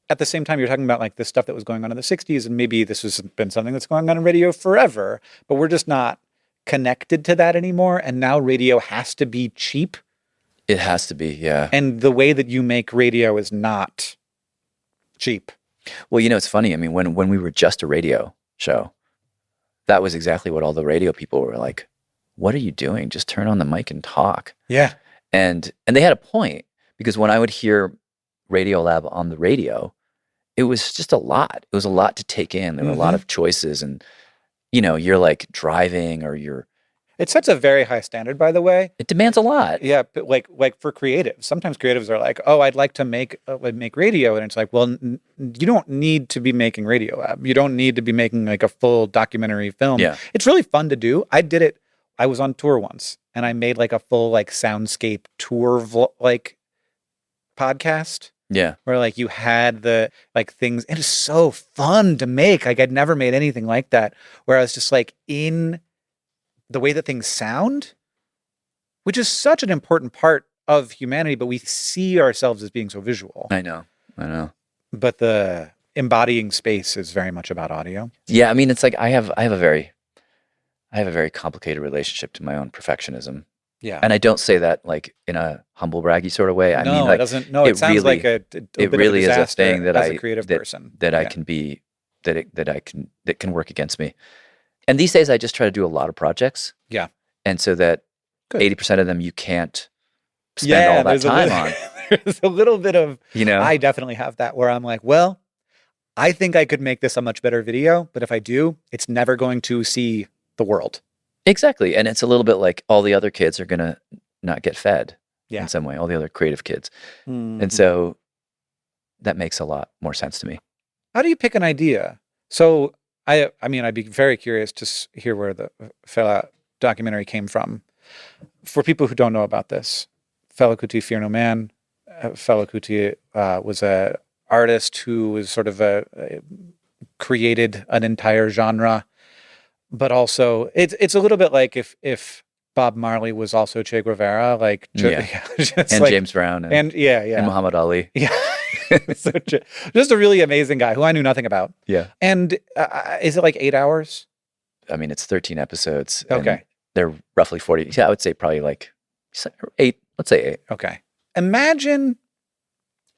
At the same time, you're talking about like this stuff that was going on in the 60s, and maybe this has been something that's going on in radio forever, but we're just not connected to that anymore. And now radio has to be cheap. It has to be, yeah. And the way that you make radio is not cheap. Well, it's funny. I mean, when we were just a radio show, that was exactly what all the radio people were like, what are you doing? Just turn on the mic and talk. Yeah. And they had a point, because when I would hear Radiolab on the radio, it was just a lot. It was a lot to take in. There were a lot of choices, and you're like driving, or It sets a very high standard, by the way. it demands a lot. Yeah, but like for creatives, sometimes creatives are like, "Oh, I'd like to make radio," and it's like, well, you don't need to be making Radiolab. You don't need to be making like a full documentary film. Yeah. It's really fun to do. I did it. I was on tour once, and I made like a full like soundscape tour podcast. Yeah. Where like you had the like things. It is so fun to make. Like I'd never made anything like that. Where I was just like in the way that things sound, which is such an important part of humanity, but we see ourselves as being so visual. I know. But the embodying space is very much about audio. Yeah, I mean, it's like I have a very complicated relationship to my own perfectionism. Yeah. And I don't say that like in a humble braggy sort of way. I mean, like, it doesn't. No, it sounds really, like a it bit really of a is a disaster thing that as a creative person I can be, that can work against me. And these days I just try to do a lot of projects. Yeah. And so that Good. 80% of them you can't spend all that time on. There's a little bit of, You know? I definitely have that where I'm like, well, I think I could make this a much better video, but if I do, it's never going to see the world. Exactly. And it's a little bit like all the other kids are going to not get fed Yeah. in some way, all the other creative kids. Mhm. And so that makes a lot more sense to me. How do you pick an idea? So I mean, I'd be very curious to hear where the Fela documentary came from. For people who don't know about this, Fela Kuti, Fear No Man. Fela Kuti was an artist who was sort of created an entire genre, but also it's a little bit like if Bob Marley was also Che Guevara, like just And like, James Brown and Muhammad Ali. Yeah. So just a really amazing guy who I knew nothing about. Yeah. And is it like 8 hours? I mean, it's 13 episodes. Okay. And they're roughly 40. Yeah, I would say probably like 8. Let's say 8. Okay. Imagine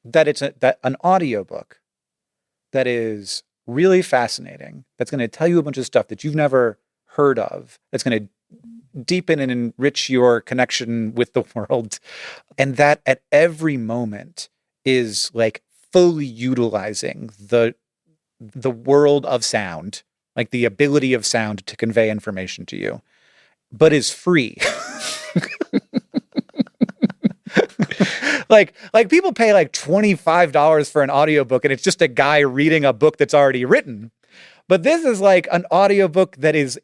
that it's an audiobook that is really fascinating, that's going to tell you a bunch of stuff that you've never heard of, that's going to deepen and enrich your connection with the world, and that at every moment is like fully utilizing the world of sound, like the ability of sound to convey information to you, but is free. Like people pay like $25 for an audiobook and it's just a guy reading a book that's already written. But this is like an audiobook that is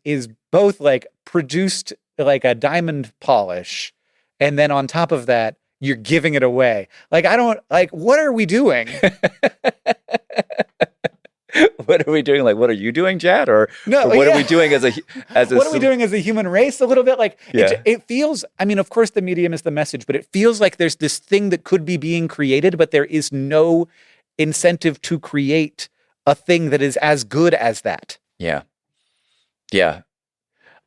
both like produced like a diamond polish, and then on top of that, you're giving it away. Like, I don't like, what are we doing? What are we doing? Like, what are you doing, Chad? Or what are we doing as a what are we doing as a human race? A little bit like Yeah. it feels. I mean, of course, the medium is the message, but it feels like there's this thing that could be being created, but there is no incentive to create a thing that is as good as that. Yeah.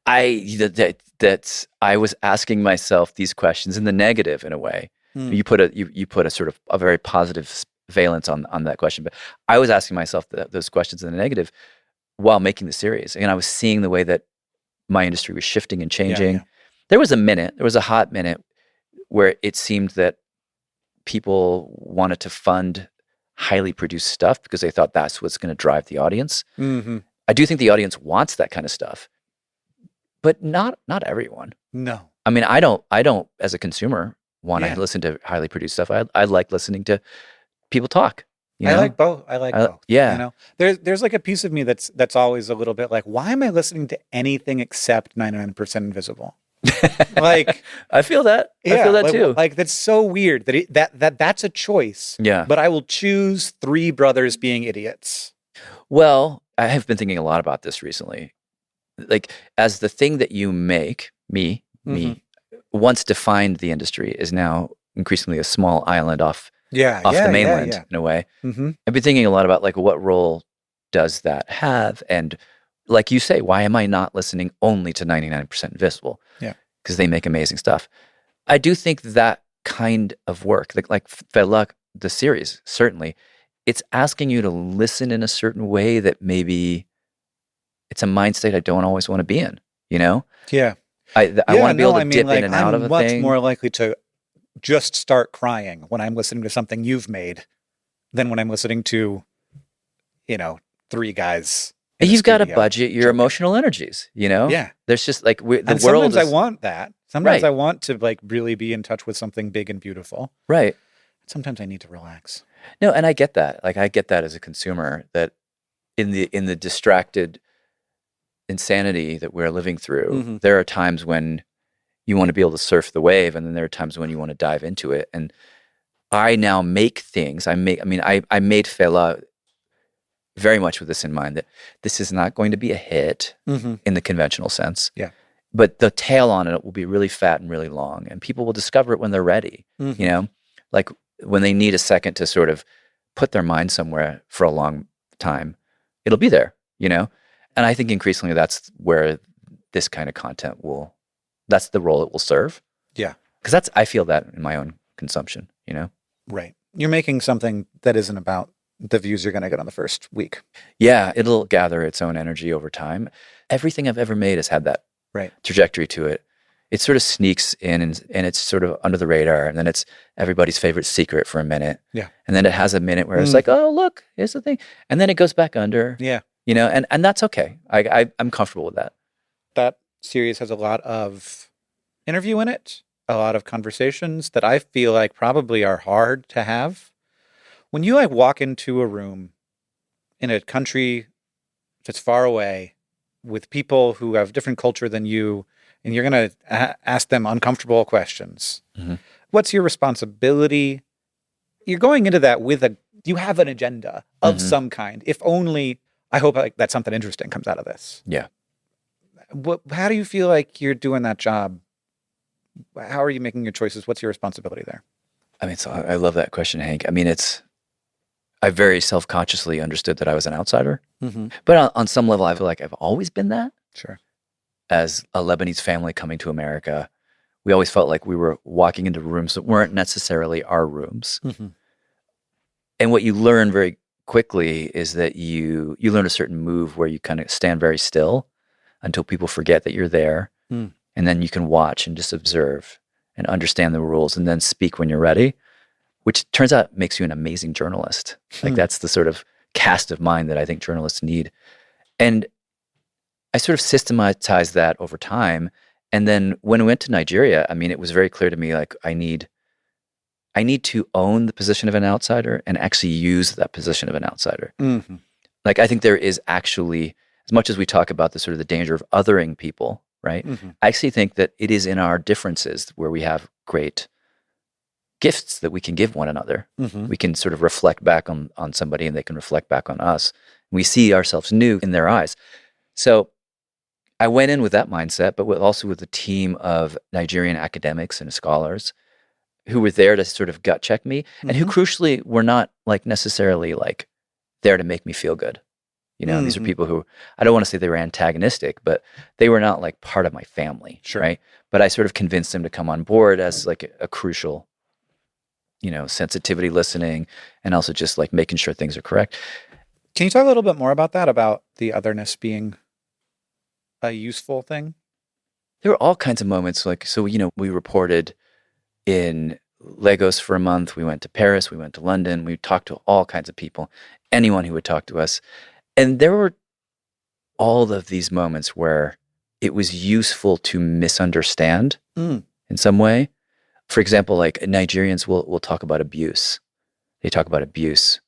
I was asking myself these questions in the negative in a way. You put a sort of a very positive valence on that question, but I was asking myself those questions in the negative while making the series, and I was seeing the way that my industry was shifting and changing. Yeah. There was a hot minute where it seemed that people wanted to fund highly produced stuff because they thought that's what's going to drive the audience. Mm-hmm. I do think the audience wants that kind of stuff, but not everyone. No. I mean, I don't as a consumer want to Yeah. listen to highly produced stuff. I like listening to people talk. You I know? like both. I like both. yeah. You know, there's like a piece of me that's always a little bit like, why am I listening to anything except 99% Invisible? Like, I feel that. I feel that like, too. Like, that's so weird that's a choice. Yeah. But I will choose Three Brothers Being Idiots. Well, I have been thinking a lot about this recently. Like, as the thing that you make, me, once defined the industry, is now increasingly a small island off the mainland in a way. Mm-hmm. I've been thinking a lot about like, what role does that have? And like you say, why am I not listening only to 99% Invisible? Yeah. Because they make amazing stuff. I do think that kind of work, like Fela, the series, certainly, it's asking you to listen in a certain way that maybe it's a mind state I don't always want to be in, you know? Yeah. I want to be able to dip in and out of a I'm thing. much more likely to just start crying when I'm listening to something you've made than when I'm listening to, three guys. You've got to budget your emotional energies, Yeah. There's just like the and world. Sometimes I want that. Sometimes Right. I want to like really be in touch with something big and beautiful. Right. Sometimes I need to relax. No, and I get that. Like I get that as a consumer, that in the distracted insanity that we're living through, there are times when you want to be able to surf the wave, and then there are times when you want to dive into it. And I now make things. I made Fela very much with this in mind, that this is not going to be a hit in the conventional sense. Yeah. But the tail on it will be really fat and really long, and people will discover it when they're ready. Like when they need a second to sort of put their mind somewhere for a long time, it'll be there, And I think increasingly that's where this kind of content that's the role it will serve. Yeah. Because I feel that in my own consumption, Right. You're making something that isn't about the views you're going to get on the first week. Yeah, it'll gather its own energy over time. Everything I've ever made has had that trajectory to it. It sort of sneaks in and it's sort of under the radar, and then it's everybody's favorite secret for a minute. Yeah. And then it has a minute where it's like, oh, look, here's the thing. And then it goes back under. Yeah. And that's okay. I'm comfortable with that. That series has a lot of interview in it, a lot of conversations that I feel like probably are hard to have. When you like walk into a room in a country that's far away with people who have different culture than you, and you're going to ask them uncomfortable questions, what's your responsibility? You're going into that you have an agenda of some kind. If only, I hope that something interesting comes out of this. Yeah. How do you feel like you're doing that job? How are you making your choices? What's your responsibility there? I love that question, Hank. I very self-consciously understood that I was an outsider. But on some level, I feel like I've always been that. Sure. As a Lebanese family coming to America, we always felt like we were walking into rooms that weren't necessarily our rooms. And what you learn very quickly is that you learn a certain move where you kind of stand very still until people forget that you're there. And then you can watch and just observe and understand the rules and then speak when you're ready, which turns out makes you an amazing journalist. Like that's the sort of cast of mind that I think journalists need. And I sort of systematized that over time. And then when we went to Nigeria, it was very clear to me, like I need to own the position of an outsider and actually use that position of an outsider. Like I think there is actually, as much as we talk about the sort of the danger of othering people, right? I actually think that it is in our differences where we have great gifts that we can give one another. We can sort of reflect back on somebody and they can reflect back on us. We see ourselves new in their eyes. So I went in with that mindset, but also with a team of Nigerian academics and scholars who were there to sort of gut check me and who crucially were not like necessarily like there to make me feel good. These are people who, I don't want to say they were antagonistic, but they were not like part of my family, right? But I sort of convinced them to come on board as like a crucial, sensitivity listening and also just like making sure things are correct. Can you talk a little bit more about that, about the otherness being a useful thing? There were all kinds of moments we reported in Lagos for a month. We went to Paris, we went to London, we talked to all kinds of people, anyone who would talk to us. And there were all of these moments where it was useful to misunderstand in some way. For example, like Nigerians will talk about abuse. They talk about abuse.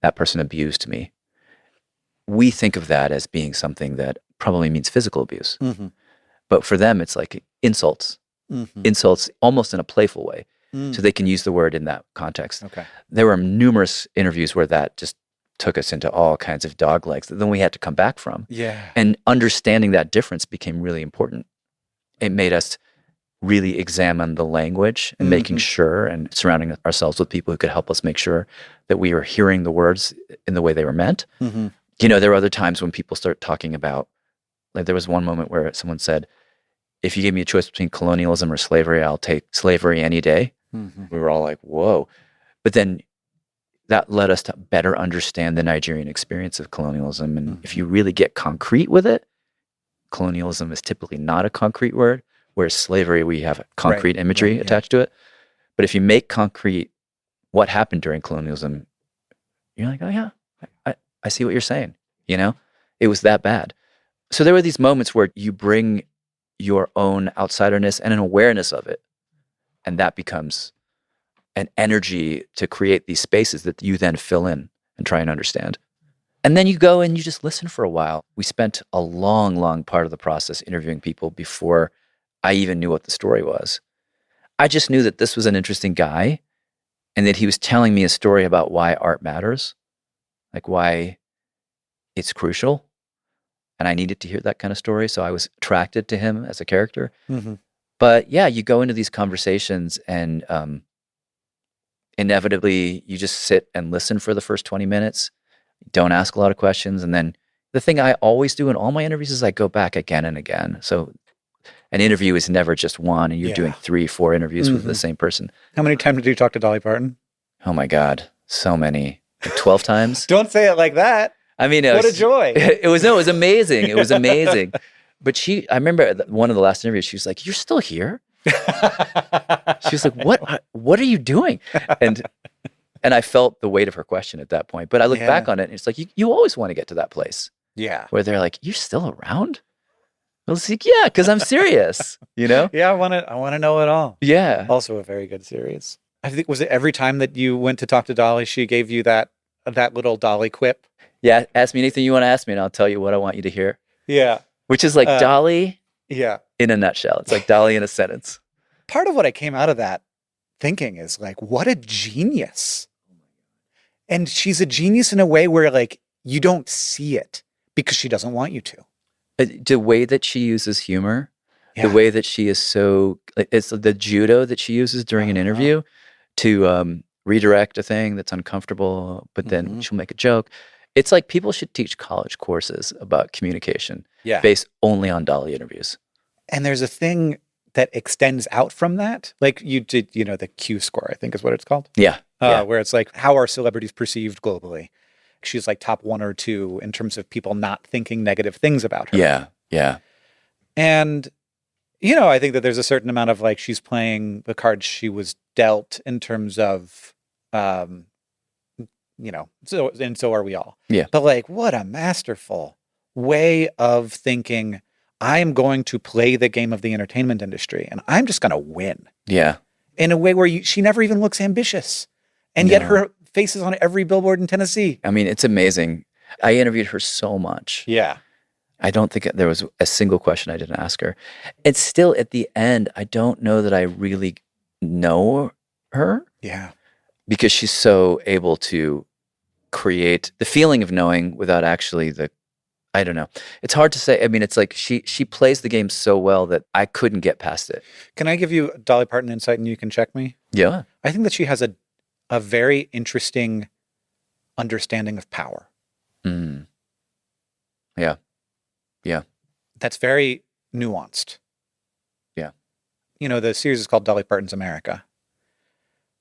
That person abused me. We think of that as being something that probably means physical abuse. But for them, it's like insults. Insults almost in a playful way. So they can use the word in that context. Okay. There were numerous interviews where that just took us into all kinds of doglegs that then we had to come back from. Yeah. And understanding that difference became really important. It made us really examine the language and making sure and surrounding ourselves with people who could help us make sure that we were hearing the words in the way they were meant. There were other times when people start talking about, like there was one moment where someone said, if you gave me a choice between colonialism or slavery, I'll take slavery any day. We were all like, whoa. But then that led us to better understand the Nigerian experience of colonialism. And if you really get concrete with it, colonialism is typically not a concrete word. whereas slavery, we have concrete Right, imagery right, yeah. attached to it. But if you make concrete what happened during colonialism, you're like, oh yeah, I see what you're saying. You know, it was that bad. So there were these moments where you bring your own outsiderness and an awareness of it, and that becomes an energy to create these spaces that you then fill in and try and understand. And then you go and you just listen for a while. We spent a long, long part of the process interviewing people before I even knew what the story was. I just knew that this was an interesting guy and that he was telling me a story about why art matters, like why it's crucial. And I needed to hear that kind of story. So I was attracted to him as a character. Mm-hmm. But yeah, you go into these conversations and inevitably you just sit and listen for the first 20 minutes. Don't ask a lot of questions. And then the thing I always do in all my interviews is I go back again and again. So an interview is never just one and you're doing 3-4 interviews with the same person. How many times did you talk to Dolly Parton? Oh my God. So many. Like 12 times. Don't say it like that. I mean, what a joy. It was amazing. It was amazing. But I remember one of the last interviews, she was like, "You're still here?" She was like, what are you doing? And I felt the weight of her question at that point. But I look back on it and it's like, you always want to get to that place. Yeah. Where they're like, "You're still around?" I was like, yeah, because I'm serious, you know? Yeah, I want to know it all. Yeah. Also a very good series. I think, was it every time that you went to talk to Dolly, she gave you that little Dolly quip? Yeah, ask me anything you want to ask me and I'll tell you what I want you to hear. Yeah. Which is like Dolly in a nutshell. It's like Dolly in a sentence. Part of what I came out of that thinking is like, what a genius. And she's a genius in a way where like you don't see it because she doesn't want you to. The way that she uses humor, the way that she is it's the judo that she uses during an interview to redirect a thing that's uncomfortable, but then she'll make a joke. It's like people should teach college courses about communication based only on Dolly interviews. And there's a thing that extends out from that. Like you did, the Q score, I think is what it's called. Yeah. Where it's like, how are celebrities perceived globally? She's like top 1 or 2 in terms of people not thinking negative things about her. Yeah. Yeah. And, I think that there's a certain amount of like, she's playing the cards she was dealt in terms of, so are we all. Yeah. But like, what a masterful way of thinking. I am going to play the game of the entertainment industry and I'm just going to win. Yeah. In a way where she never even looks ambitious. And yet her face is on every billboard in Tennessee. I mean, it's amazing. I interviewed her so much. Yeah. I don't think there was a single question I didn't ask her. It's still at the end, I don't know that I really know her. Yeah. Because she's so able to create the feeling of knowing without actually I don't know. It's hard to say. I mean, it's like she plays the game so well that I couldn't get past it. Can I give you Dolly Parton insight and you can check me? Yeah. I think that she has a very interesting understanding of power. Mm. Yeah. Yeah. That's very nuanced. Yeah. The series is called Dolly Parton's America.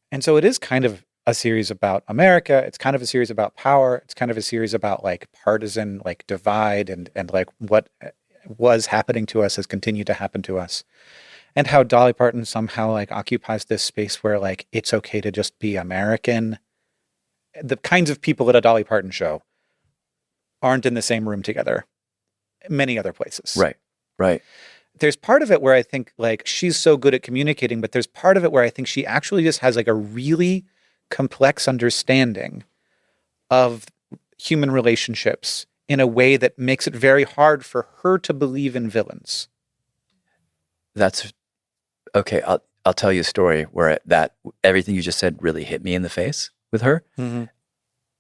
And so it is kind of a series about America. It's kind of a series about power. It's kind of a series about like partisan, like divide and like what was happening to us has continued to happen to us. And how Dolly Parton somehow like occupies this space where like it's okay to just be American. The kinds of people at a Dolly Parton show aren't in the same room together many other places. Right. Right. There's part of it where I think like she's so good at communicating, but there's part of it where I think she actually just has like a really complex understanding of human relationships in a way that makes it very hard for her to believe in villains. That's okay. I'll tell you a story where everything you just said really hit me in the face with her. Mm-hmm.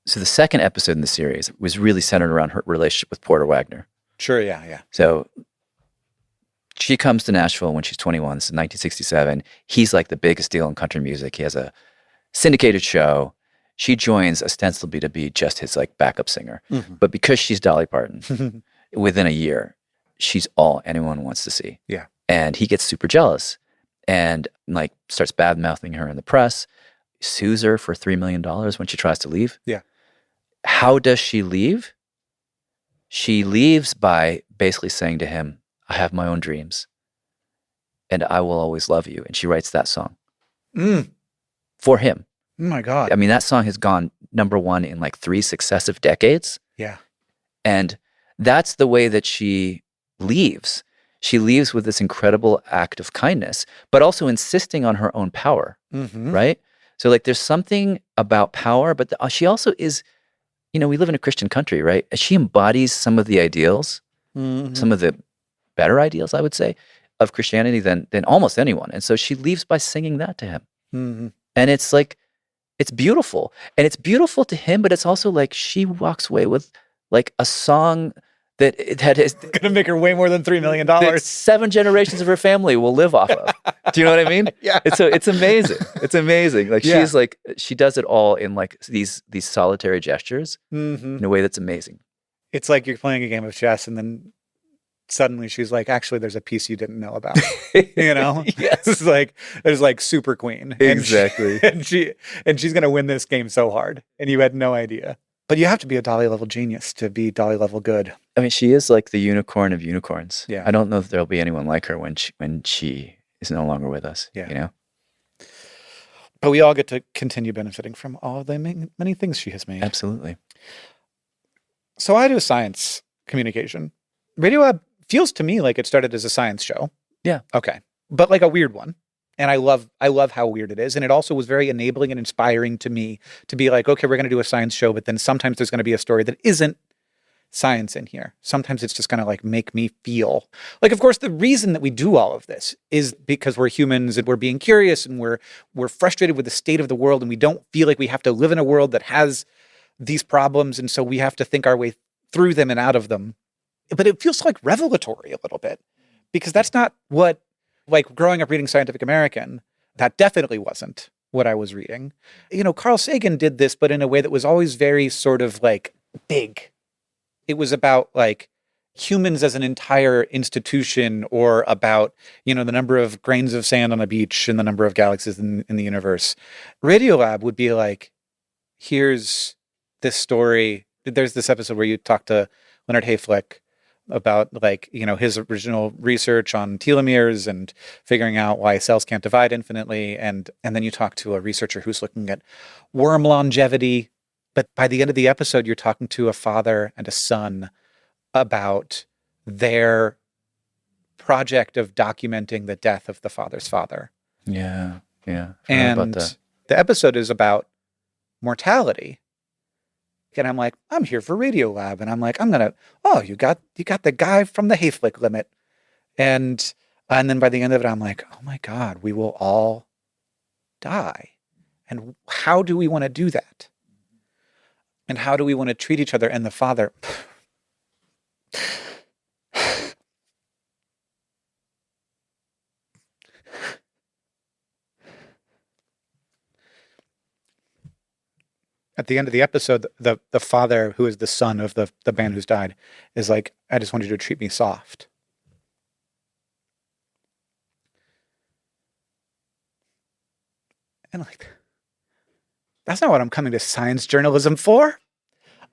So the second episode in the series was really centered around her relationship with Porter Wagner. Sure. Yeah. So she comes to Nashville when she's 21. This is 1967. He's like the biggest deal in country music. He has a syndicated show. She joins ostensibly to be just his like backup singer. Mm-hmm. But because she's Dolly Parton, within a year, she's all anyone wants to see. Yeah. And he gets super jealous and like starts bad-mouthing her in the press, sues her for $3 million when she tries to leave. Yeah. How does she leave? She leaves by basically saying to him, I have my own dreams. and I will always love you. And she writes that song Mm. for him. Oh my God. I mean, that song has gone number one in like 3 successive decades. Yeah. And that's the way that she leaves. She leaves with this incredible act of kindness, but also insisting on her own power, Mm-hmm. right? So like there's something about power, but she also is, we live in a Christian country, right? She embodies some of the ideals, Mm-hmm. some of the better ideals, I would say, of Christianity than almost anyone. And so she leaves by singing that to him. Mm-hmm. And it's like, it's beautiful. And it's beautiful to him, but it's also like she walks away with like a song that is Gonna make her way more than $3 million. that 7 generations of her family will live off of. Do you know what I mean? Yeah. It's amazing. It's amazing. Like Yeah. she's like, she does it all in like these solitary gestures Mm-hmm. in a way that's amazing. It's like you're playing a game of chess and then suddenly she's like, actually, there's a piece you didn't know about. Yes. It's like, there's like Super Queen. Exactly. And she's going to win this game so hard. And you had no idea. But you have to be a Dolly level genius to be Dolly level good. I mean, she is like the unicorn of unicorns. Yeah. I don't know if there'll be anyone like her when she is no longer with us. Yeah. But we all get to continue benefiting from all the many things she has made. Absolutely. So I do science communication. Radiolab feels to me like it started as a science show. Yeah. Okay. But like a weird one. And I love how weird it is. And it also was very enabling and inspiring to me to be like, okay, we're going to do a science show, but then sometimes there's going to be a story that isn't science in here. Sometimes it's just going to like make me feel like, of course, the reason that we do all of this is because we're humans and we're being curious and we're frustrated with the state of the world and we don't feel like we have to live in a world that has these problems. And so we have to think our way through them and out of them. But it feels like revelatory a little bit because that's not what, like growing up reading Scientific American, that definitely wasn't what I was reading. Carl Sagan did this, but in a way that was always very sort of like big. It was about like humans as an entire institution or about, the number of grains of sand on a beach and the number of galaxies in the universe. Radiolab would be like, here's this story. There's this episode where you talk to Leonard Hayflick about like, his original research on telomeres and figuring out why cells can't divide infinitely. And then you talk to a researcher who's looking at worm longevity. But by the end of the episode, you're talking to a father and a son about their project of documenting the death of the father's father. Yeah. Yeah. And the episode is about mortality. And I'm like, I'm here for Radiolab. And I'm like, you got the guy from the Hayflick limit. And then by the end of it, I'm like, oh my God, we will all die. And how do we want to do that? And how do we want to treat each other? And the father, at the end of the episode, the father, who is the son of the man who's died, is like, I just want you to treat me soft. And like, that's not what I'm coming to science journalism for.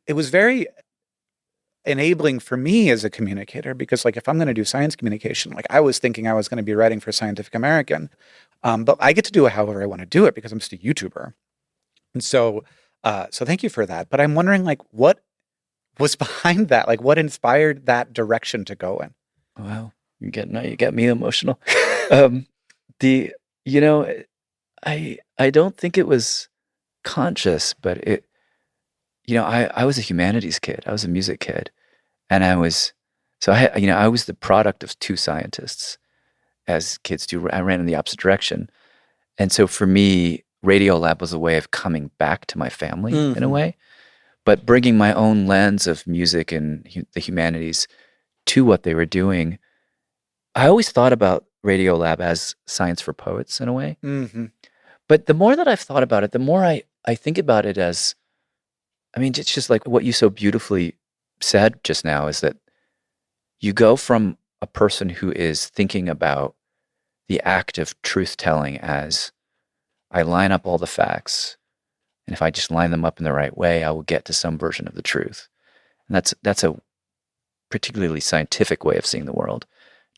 It was very enabling for me as a communicator because like, if I'm going to do science communication, like I was thinking I was going to be writing for Scientific American, but I get to do it however I want to do it because I'm just a YouTuber. And so thank you for that. But I'm wondering like, what was behind that? Like what inspired that direction to go in? Wow. You get me emotional. I don't think it was conscious, but I was a humanities kid. I was a music kid. And I was the product of 2 scientists, as kids do. I ran in the opposite direction. And so for me, Radiolab was a way of coming back to my family in a way, but bringing my own lens of music and the humanities to what they were doing. I always thought about Radiolab as science for poets in a way. Mm-hmm. But the more that I've thought about it, the more I think about it as, it's just like what you so beautifully said just now is that you go from a person who is thinking about the act of truth-telling as, I line up all the facts, and if I just line them up in the right way, I will get to some version of the truth. And that's a particularly scientific way of seeing the world,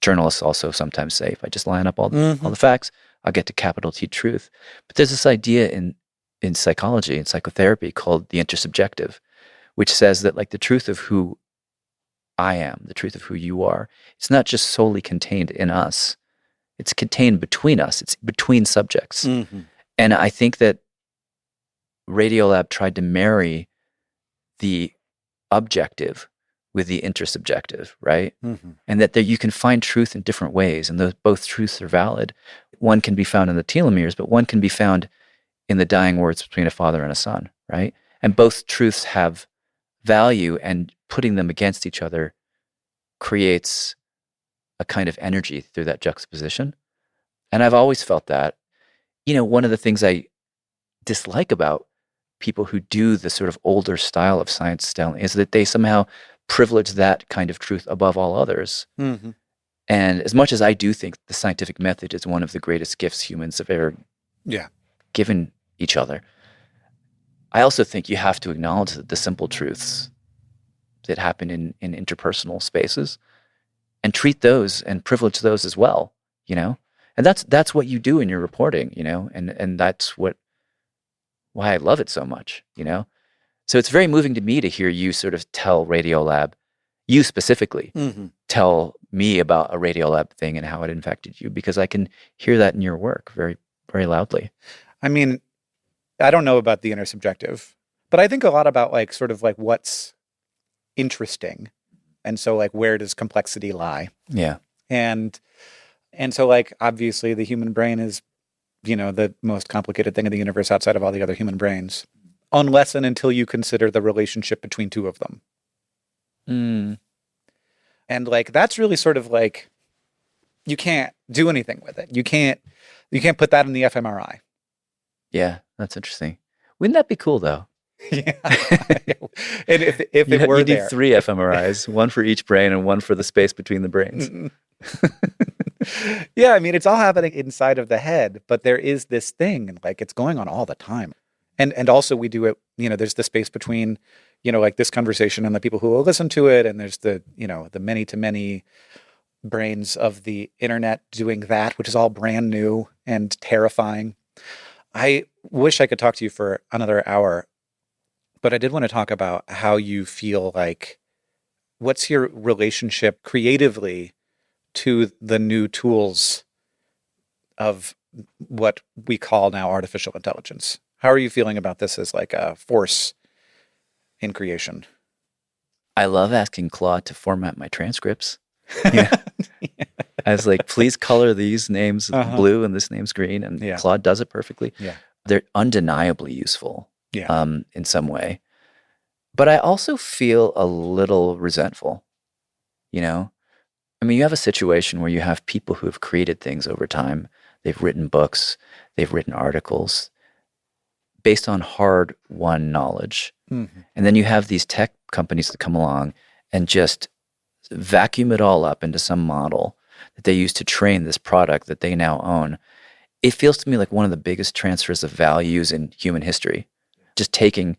journalists also sometimes say, if I just line up all the facts, I'll get to capital T truth. But there's this idea in psychology and psychotherapy called the intersubjective, which says that like the truth of who I am, the truth of who you are, it's not just solely contained in us. It's contained between us. It's between subjects. And I think that Radiolab tried to marry the objective with the intersubjective, right? And that you can find truth in different ways, and those both truths are valid. One can be found in the telomeres, but one can be found in the dying words between a father and a son, right? And both truths have value, and putting them against each other creates a kind of energy through that juxtaposition. And I've always felt that. You know, one of the things I dislike about people who do the sort of older style of science telling is that they somehow privilege that kind of truth above all others. And as much as I do think the scientific method is one of the greatest gifts humans have ever given each other, I also think you have to acknowledge that the simple truths that happen in interpersonal spaces and treat those and privilege those as well, you know? And that's what you do in your reporting, you know? And that's why I love it so much, you know? So it's very moving to me to hear you sort of tell Radiolab, you specifically, tell me about a Radiolab thing and how it infected you, because I can hear that in your work very, very loudly. I mean, I don't know about the intersubjective, but I think a lot about like sort of like what's interesting. And so like, where does complexity lie? Yeah. And so like, obviously the human brain is, you know, the most complicated thing in the universe outside of all the other human brains, unless and until you consider the relationship between two of them. And like, that's really sort of like, you can't do anything with it. You can't put that in the fMRI. Yeah, that's interesting. Wouldn't that be cool though? Yeah. And if it were you there. need 3 fMRIs, one for each brain and one for the space between the brains. Yeah, I mean, it's all happening inside of the head, but there is this thing, like it's going on all the time. And also we do it, you know, there's the space between, you know, like this conversation and the people who will listen to it. And there's the, you know, the many to many brains of the internet doing that, which is all brand new and terrifying. I wish I could talk to you for another hour, but I did want to talk about how you feel like, what's your relationship creatively to the new tools of what we call now artificial intelligence? How are you feeling about this as like a force in creation? I love asking Claude to format my transcripts. Yeah. I was like, please color these names blue and this name's green. And Claude does it perfectly. Yeah. They're undeniably useful Yeah. In some way. But I also feel a little resentful, you know? I mean, you have a situation where you have people who have created things over time. They've written books, they've written articles based on hard-won knowledge. And then you have these tech companies that come along and just vacuum it all up into some model that they use to train this product that they now own. It feels to me like one of the biggest transfers of values in human history. Just taking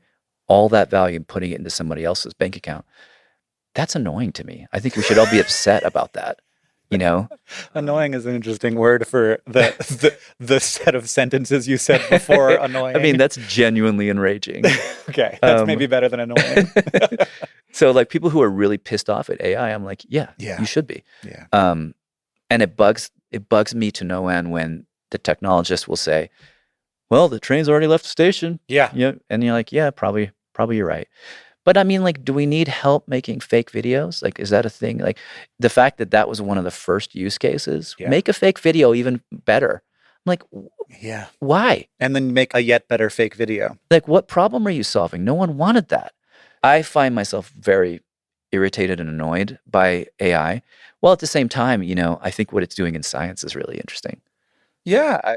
all that value and putting it into somebody else's bank account. That's annoying to me. I think we should all be upset about that. You know, annoying is an interesting word for the set of sentences you said before annoying. I mean, that's genuinely enraging. Okay, that's maybe better than annoying. So like people who are really pissed off at AI, I'm like, yeah. You should be. Yeah. And it bugs me to no end when the technologist will say, well, the train's already left the station. Yeah. Yeah. And you're like, yeah, probably you're right. But I mean, like, do we need help making fake videos? Like, is that a thing? Like, the fact that was one of the first use cases, make a fake video even better. I'm like, why? And then make a yet better fake video. Like, what problem are you solving? No one wanted that. I find myself very irritated and annoyed by AI. While at the same time, you know, I think what it's doing in science is really interesting. Yeah.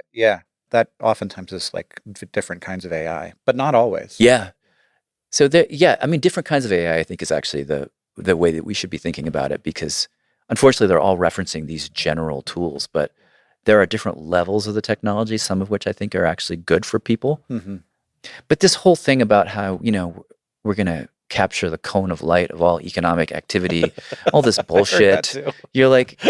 That oftentimes is like different kinds of AI, but not always. Yeah. So I mean, different kinds of AI, I think, is actually the way that we should be thinking about it, because unfortunately they're all referencing these general tools, but there are different levels of the technology, some of which I think are actually good for people. But this whole thing about how, you know, we're going to capture the cone of light of all economic activity, all this bullshit. You're like,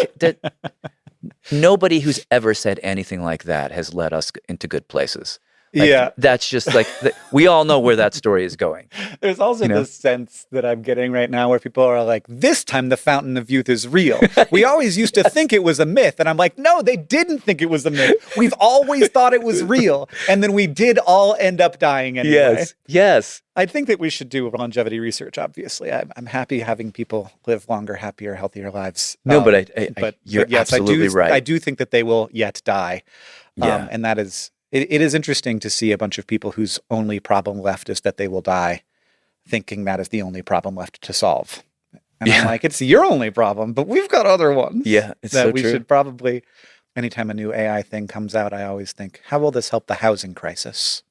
nobody who's ever said anything like that has led us into good places. Like, that's just like, we all know where that story is going. There's also this sense that I'm getting right now where people are like, this time the fountain of youth is real. We always used to think it was a myth. And I'm like, no, they didn't think it was a myth. We've always thought it was real. And then we did all end up dying anyway. Yes. I think that we should do longevity research, obviously. I'm happy having people live longer, happier, healthier lives. No, but you're yes, absolutely right. I do think that they will yet die. Yeah. And that is... It is interesting to see a bunch of people whose only problem left is that they will die, thinking that is the only problem left to solve. And I'm like, it's your only problem, but we've got other ones. Yeah, it's that so we true. should probably, anytime a new AI thing comes out, I always think, how will this help the housing crisis?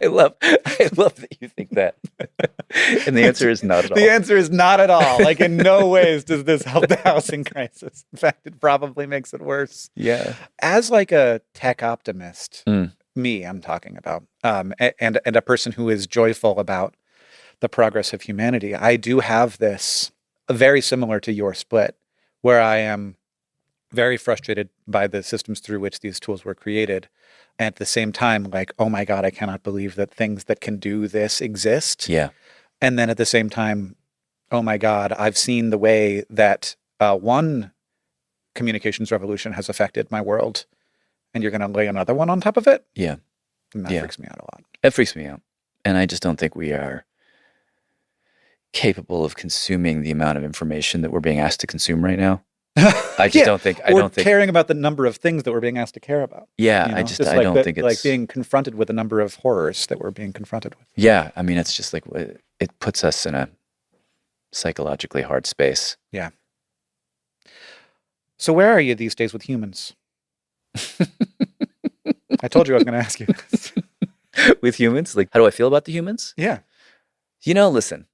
I love that you think that. And the answer is not at all. The answer is not at all. Like, in no ways does this help the housing crisis. In fact, it probably makes it worse. Yeah. As like a tech optimist, me, I'm talking about, and a person who is joyful about the progress of humanity, I do have this very similar to your split, where I am very frustrated by the systems through which these tools were created. And at the same time, like, oh my God, I cannot believe that things that can do this exist. Yeah. And then at the same time, oh my God, I've seen the way that one communications revolution has affected my world, and you're going to lay another one on top of it? Yeah. And that freaks me out a lot. It freaks me out. And I just don't think we are capable of consuming the amount of information that we're being asked to consume right now. I just don't think. I don't think caring about the number of things that we're being asked to care about. Yeah, you know? I don't think it's like being confronted with the number of horrors that we're being confronted with. Yeah, I mean, it's just like it puts us in a psychologically hard space. Yeah. So where are you these days with humans? I told you I was going to ask you this. With humans, like, how do I feel about the humans? Yeah. Listen.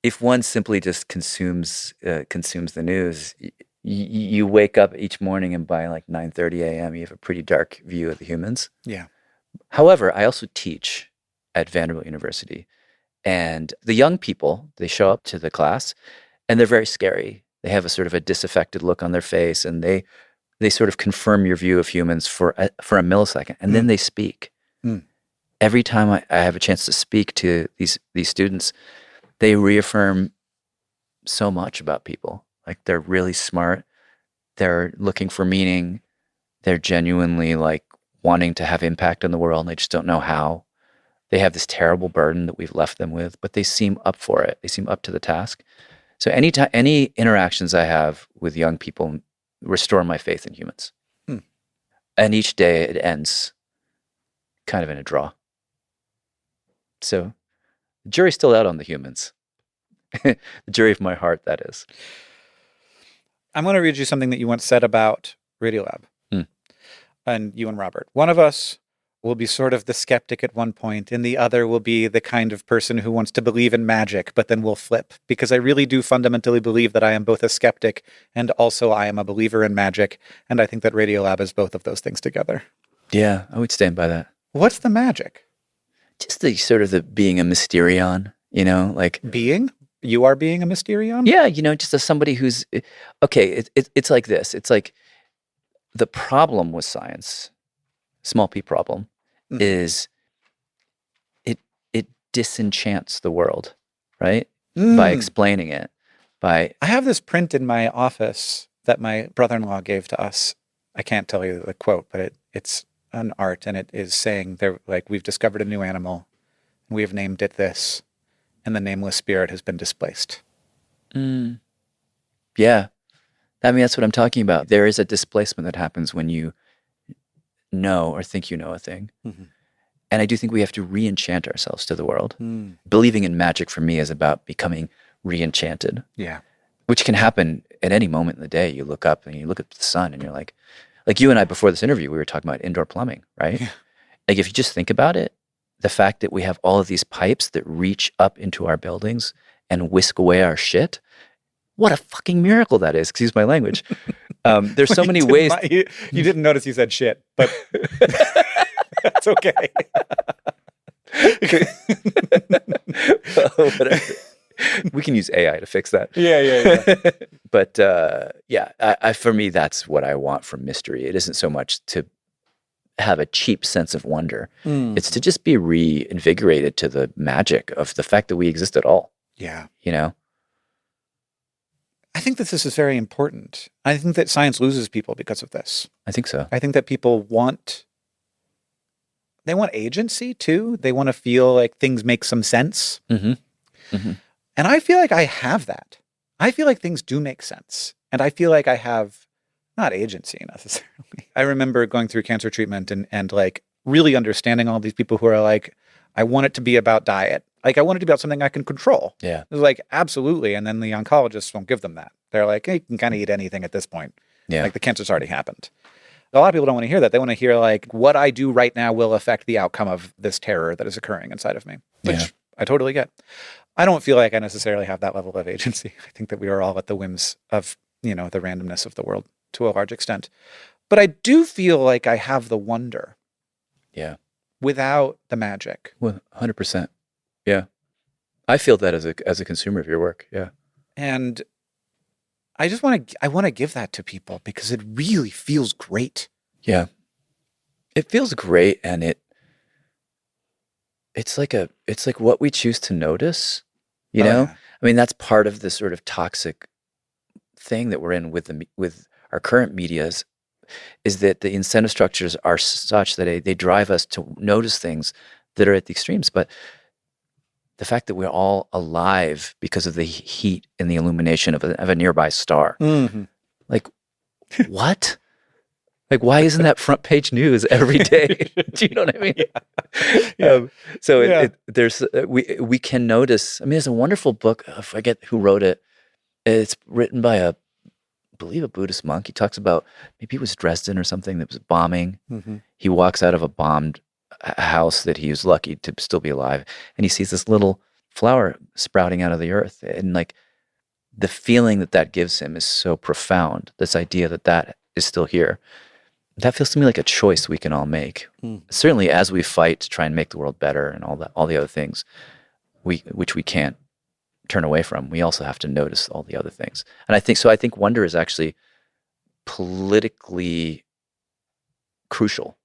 If one simply just consumes the news, you wake up each morning and by like 9:30 a.m. you have a pretty dark view of the humans. Yeah. However, I also teach at Vanderbilt University, and the young people, they show up to the class, and they're very scary. They have a sort of a disaffected look on their face, and they sort of confirm your view of humans for a millisecond, and then they speak. Every time I have a chance to speak to these students, they reaffirm so much about people. Like, they're really smart. They're looking for meaning. They're genuinely like wanting to have impact on the world, and they just don't know how. They have this terrible burden that we've left them with, but they seem up for it. They seem up to the task. So any interactions I have with young people restore my faith in humans. And each day it ends kind of in a draw. So the jury's still out on the humans. The jury of my heart, that is. I'm going to read you something that you once said about Radiolab. And you and Robert. One of us will be sort of the skeptic at one point, and the other will be the kind of person who wants to believe in magic, but then will flip. Because I really do fundamentally believe that I am both a skeptic and also I am a believer in magic. And I think that Radiolab is both of those things together. Yeah, I would stand by that. What's the magic? Just the sort of the being a mysterion, like... Being? You are being a mysterion? Yeah, just as somebody who's... Okay, it's like this. It's like the problem with science, small p problem, is it disenchants the world, right? By explaining it. I have this print in my office that my brother-in-law gave to us. I can't tell you the quote, but it's an art, and it is saying, we've discovered a new animal, and we have named it this, and the nameless spirit has been displaced. Yeah. I mean, that's what I'm talking about. There is a displacement that happens when you know or think you know a thing. And I do think we have to re-enchant ourselves to the world. Believing in magic for me is about becoming re-enchanted. Yeah. Which can happen at any moment in the day. You look up and you look at the sun and you're like you and I before this interview, we were talking about indoor plumbing, right? Yeah. Like, if you just think about it, the fact that we have all of these pipes that reach up into our buildings and whisk away our shit, what a fucking miracle that is. Excuse my language. There's so many ways. You didn't notice you said shit, but that's okay. Well, whatever. We can use AI to fix that. Yeah. But I for me, that's what I want from mystery. It isn't so much to have a cheap sense of wonder. It's to just be reinvigorated to the magic of the fact that we exist at all. Yeah. You know? I think that this is very important. I think that science loses people because of this. I think so. I think that people want agency too. They want to feel like things make some sense. And I feel like I have that. I feel like things do make sense. And I feel like I have not agency necessarily. I remember going through cancer treatment and like really understanding all these people who are like, I want it to be about diet. Like I want it to be about something I can control. Yeah. It was like, absolutely. And then the oncologists won't give them that. They're like, hey, you can kind of eat anything at this point. Yeah. Like the cancer's already happened. A lot of people don't want to hear that. They want to hear like, what I do right now will affect the outcome of this terror that is occurring inside of me, which I totally get. I don't feel like I necessarily have that level of agency. I think that we are all at the whims of, the randomness of the world to a large extent. But I do feel like I have the wonder. Yeah. Without the magic. Well, 100%. Yeah. I feel that as a consumer of your work. Yeah. And I want to give that to people because it really feels great. Yeah. It feels great, and it's like what we choose to notice, you know? Yeah. I mean, that's part of the sort of toxic thing that we're in with our current medias is that the incentive structures are such that they drive us to notice things that are at the extremes. But the fact that we're all alive because of the heat and the illumination of a nearby star. Like, what? Like, why isn't that front page news every day? Do you know what I mean? We can notice. I mean, there's a wonderful book. I forget who wrote it. It's written by I believe a Buddhist monk. He talks about, maybe it was Dresden or something, that was bombing. He walks out of a bombed house that he was lucky to still be alive, and he sees this little flower sprouting out of the earth, and like the feeling that gives him is so profound. This idea that is still here. That feels to me like a choice we can all make. Certainly, as we fight to try and make the world better and all the other things, which we can't turn away from. We also have to notice all the other things. And I think wonder is actually politically crucial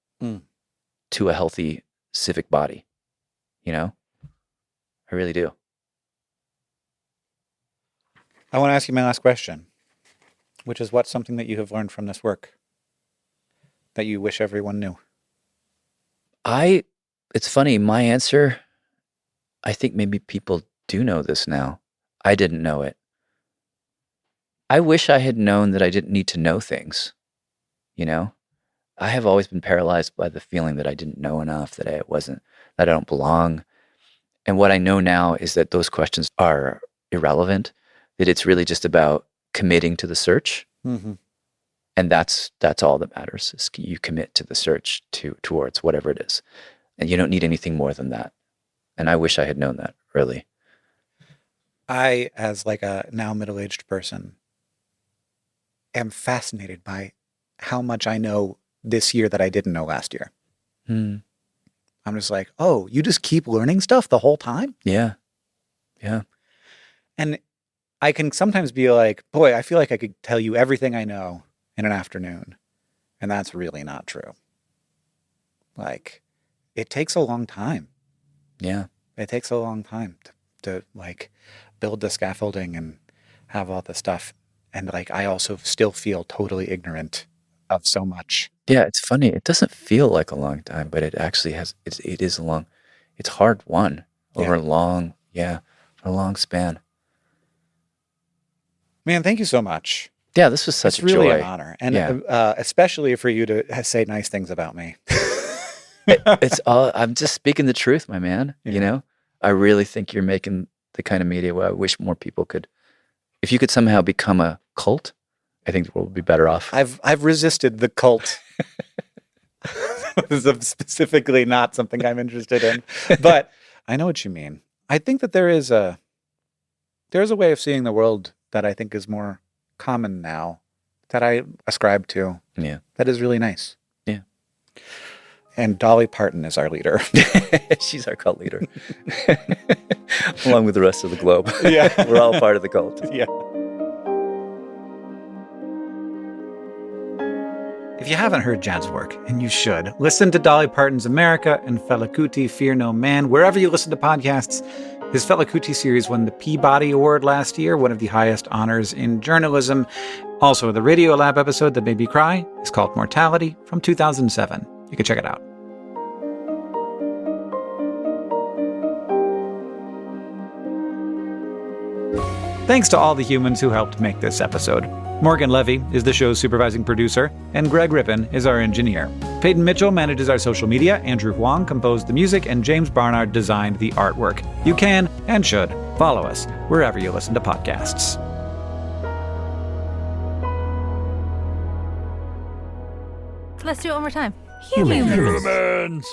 to a healthy civic body. You know? I really do. I want to ask you my last question, which is, what's something that you have learned from this work that you wish everyone knew? It's funny, my answer, I think maybe people do know this now. I didn't know it. I wish I had known that I didn't need to know things. You know? I have always been paralyzed by the feeling that I didn't know enough, that I don't belong. And what I know now is that those questions are irrelevant, that it's really just about committing to the search. And that's all that matters, is you commit to the search towards whatever it is. And you don't need anything more than that. And I wish I had known that early. I, as like a now middle-aged person, am fascinated by how much I know this year that I didn't know last year. I'm just like, oh, you just keep learning stuff the whole time? Yeah. Yeah. And I can sometimes be like, boy, I feel like I could tell you everything I know in an afternoon. And that's really not true. Like, it takes a long time. Yeah. It takes a long time to like build the scaffolding and have all the stuff. And like, I also still feel totally ignorant of so much. Yeah, it's funny. It doesn't feel like a long time, but it actually has. It is a long. It's hard won over a long span. Man, thank you so much. Yeah, this was such it's really joy. an honor, and especially for you to say nice things about me. It's all. I'm just speaking the truth, my man. You know, I really think you're making the kind of media where I wish more people could. If you could somehow become a cult, I think the world would be better off. I've resisted the cult. This is specifically not something I'm interested in, but I know what you mean. I think that there's a way of seeing the world that I think is more common now, that I ascribe to. Yeah, that is really nice. Yeah, And Dolly Parton is our leader. She's our cult leader. Along with the rest of the globe. Yeah. We're all part of the cult. Yeah. If you haven't heard Jan's work, and you should, listen to Dolly Parton's America and Fela Kuti, Fear No Man, wherever you listen to podcasts. His Fela Kuti series won the Peabody Award last year, one of the highest honors in journalism. Also, the Radiolab episode that made me cry is called Mortality from 2007. You can check it out. Thanks to all the humans who helped make this episode. Morgan Levy is the show's supervising producer, and Greg Rippin is our engineer. Peyton Mitchell manages our social media, Andrew Huang composed the music, and James Barnard designed the artwork. You can, and should, follow us wherever you listen to podcasts. Let's do it one more time. Humans. Humans.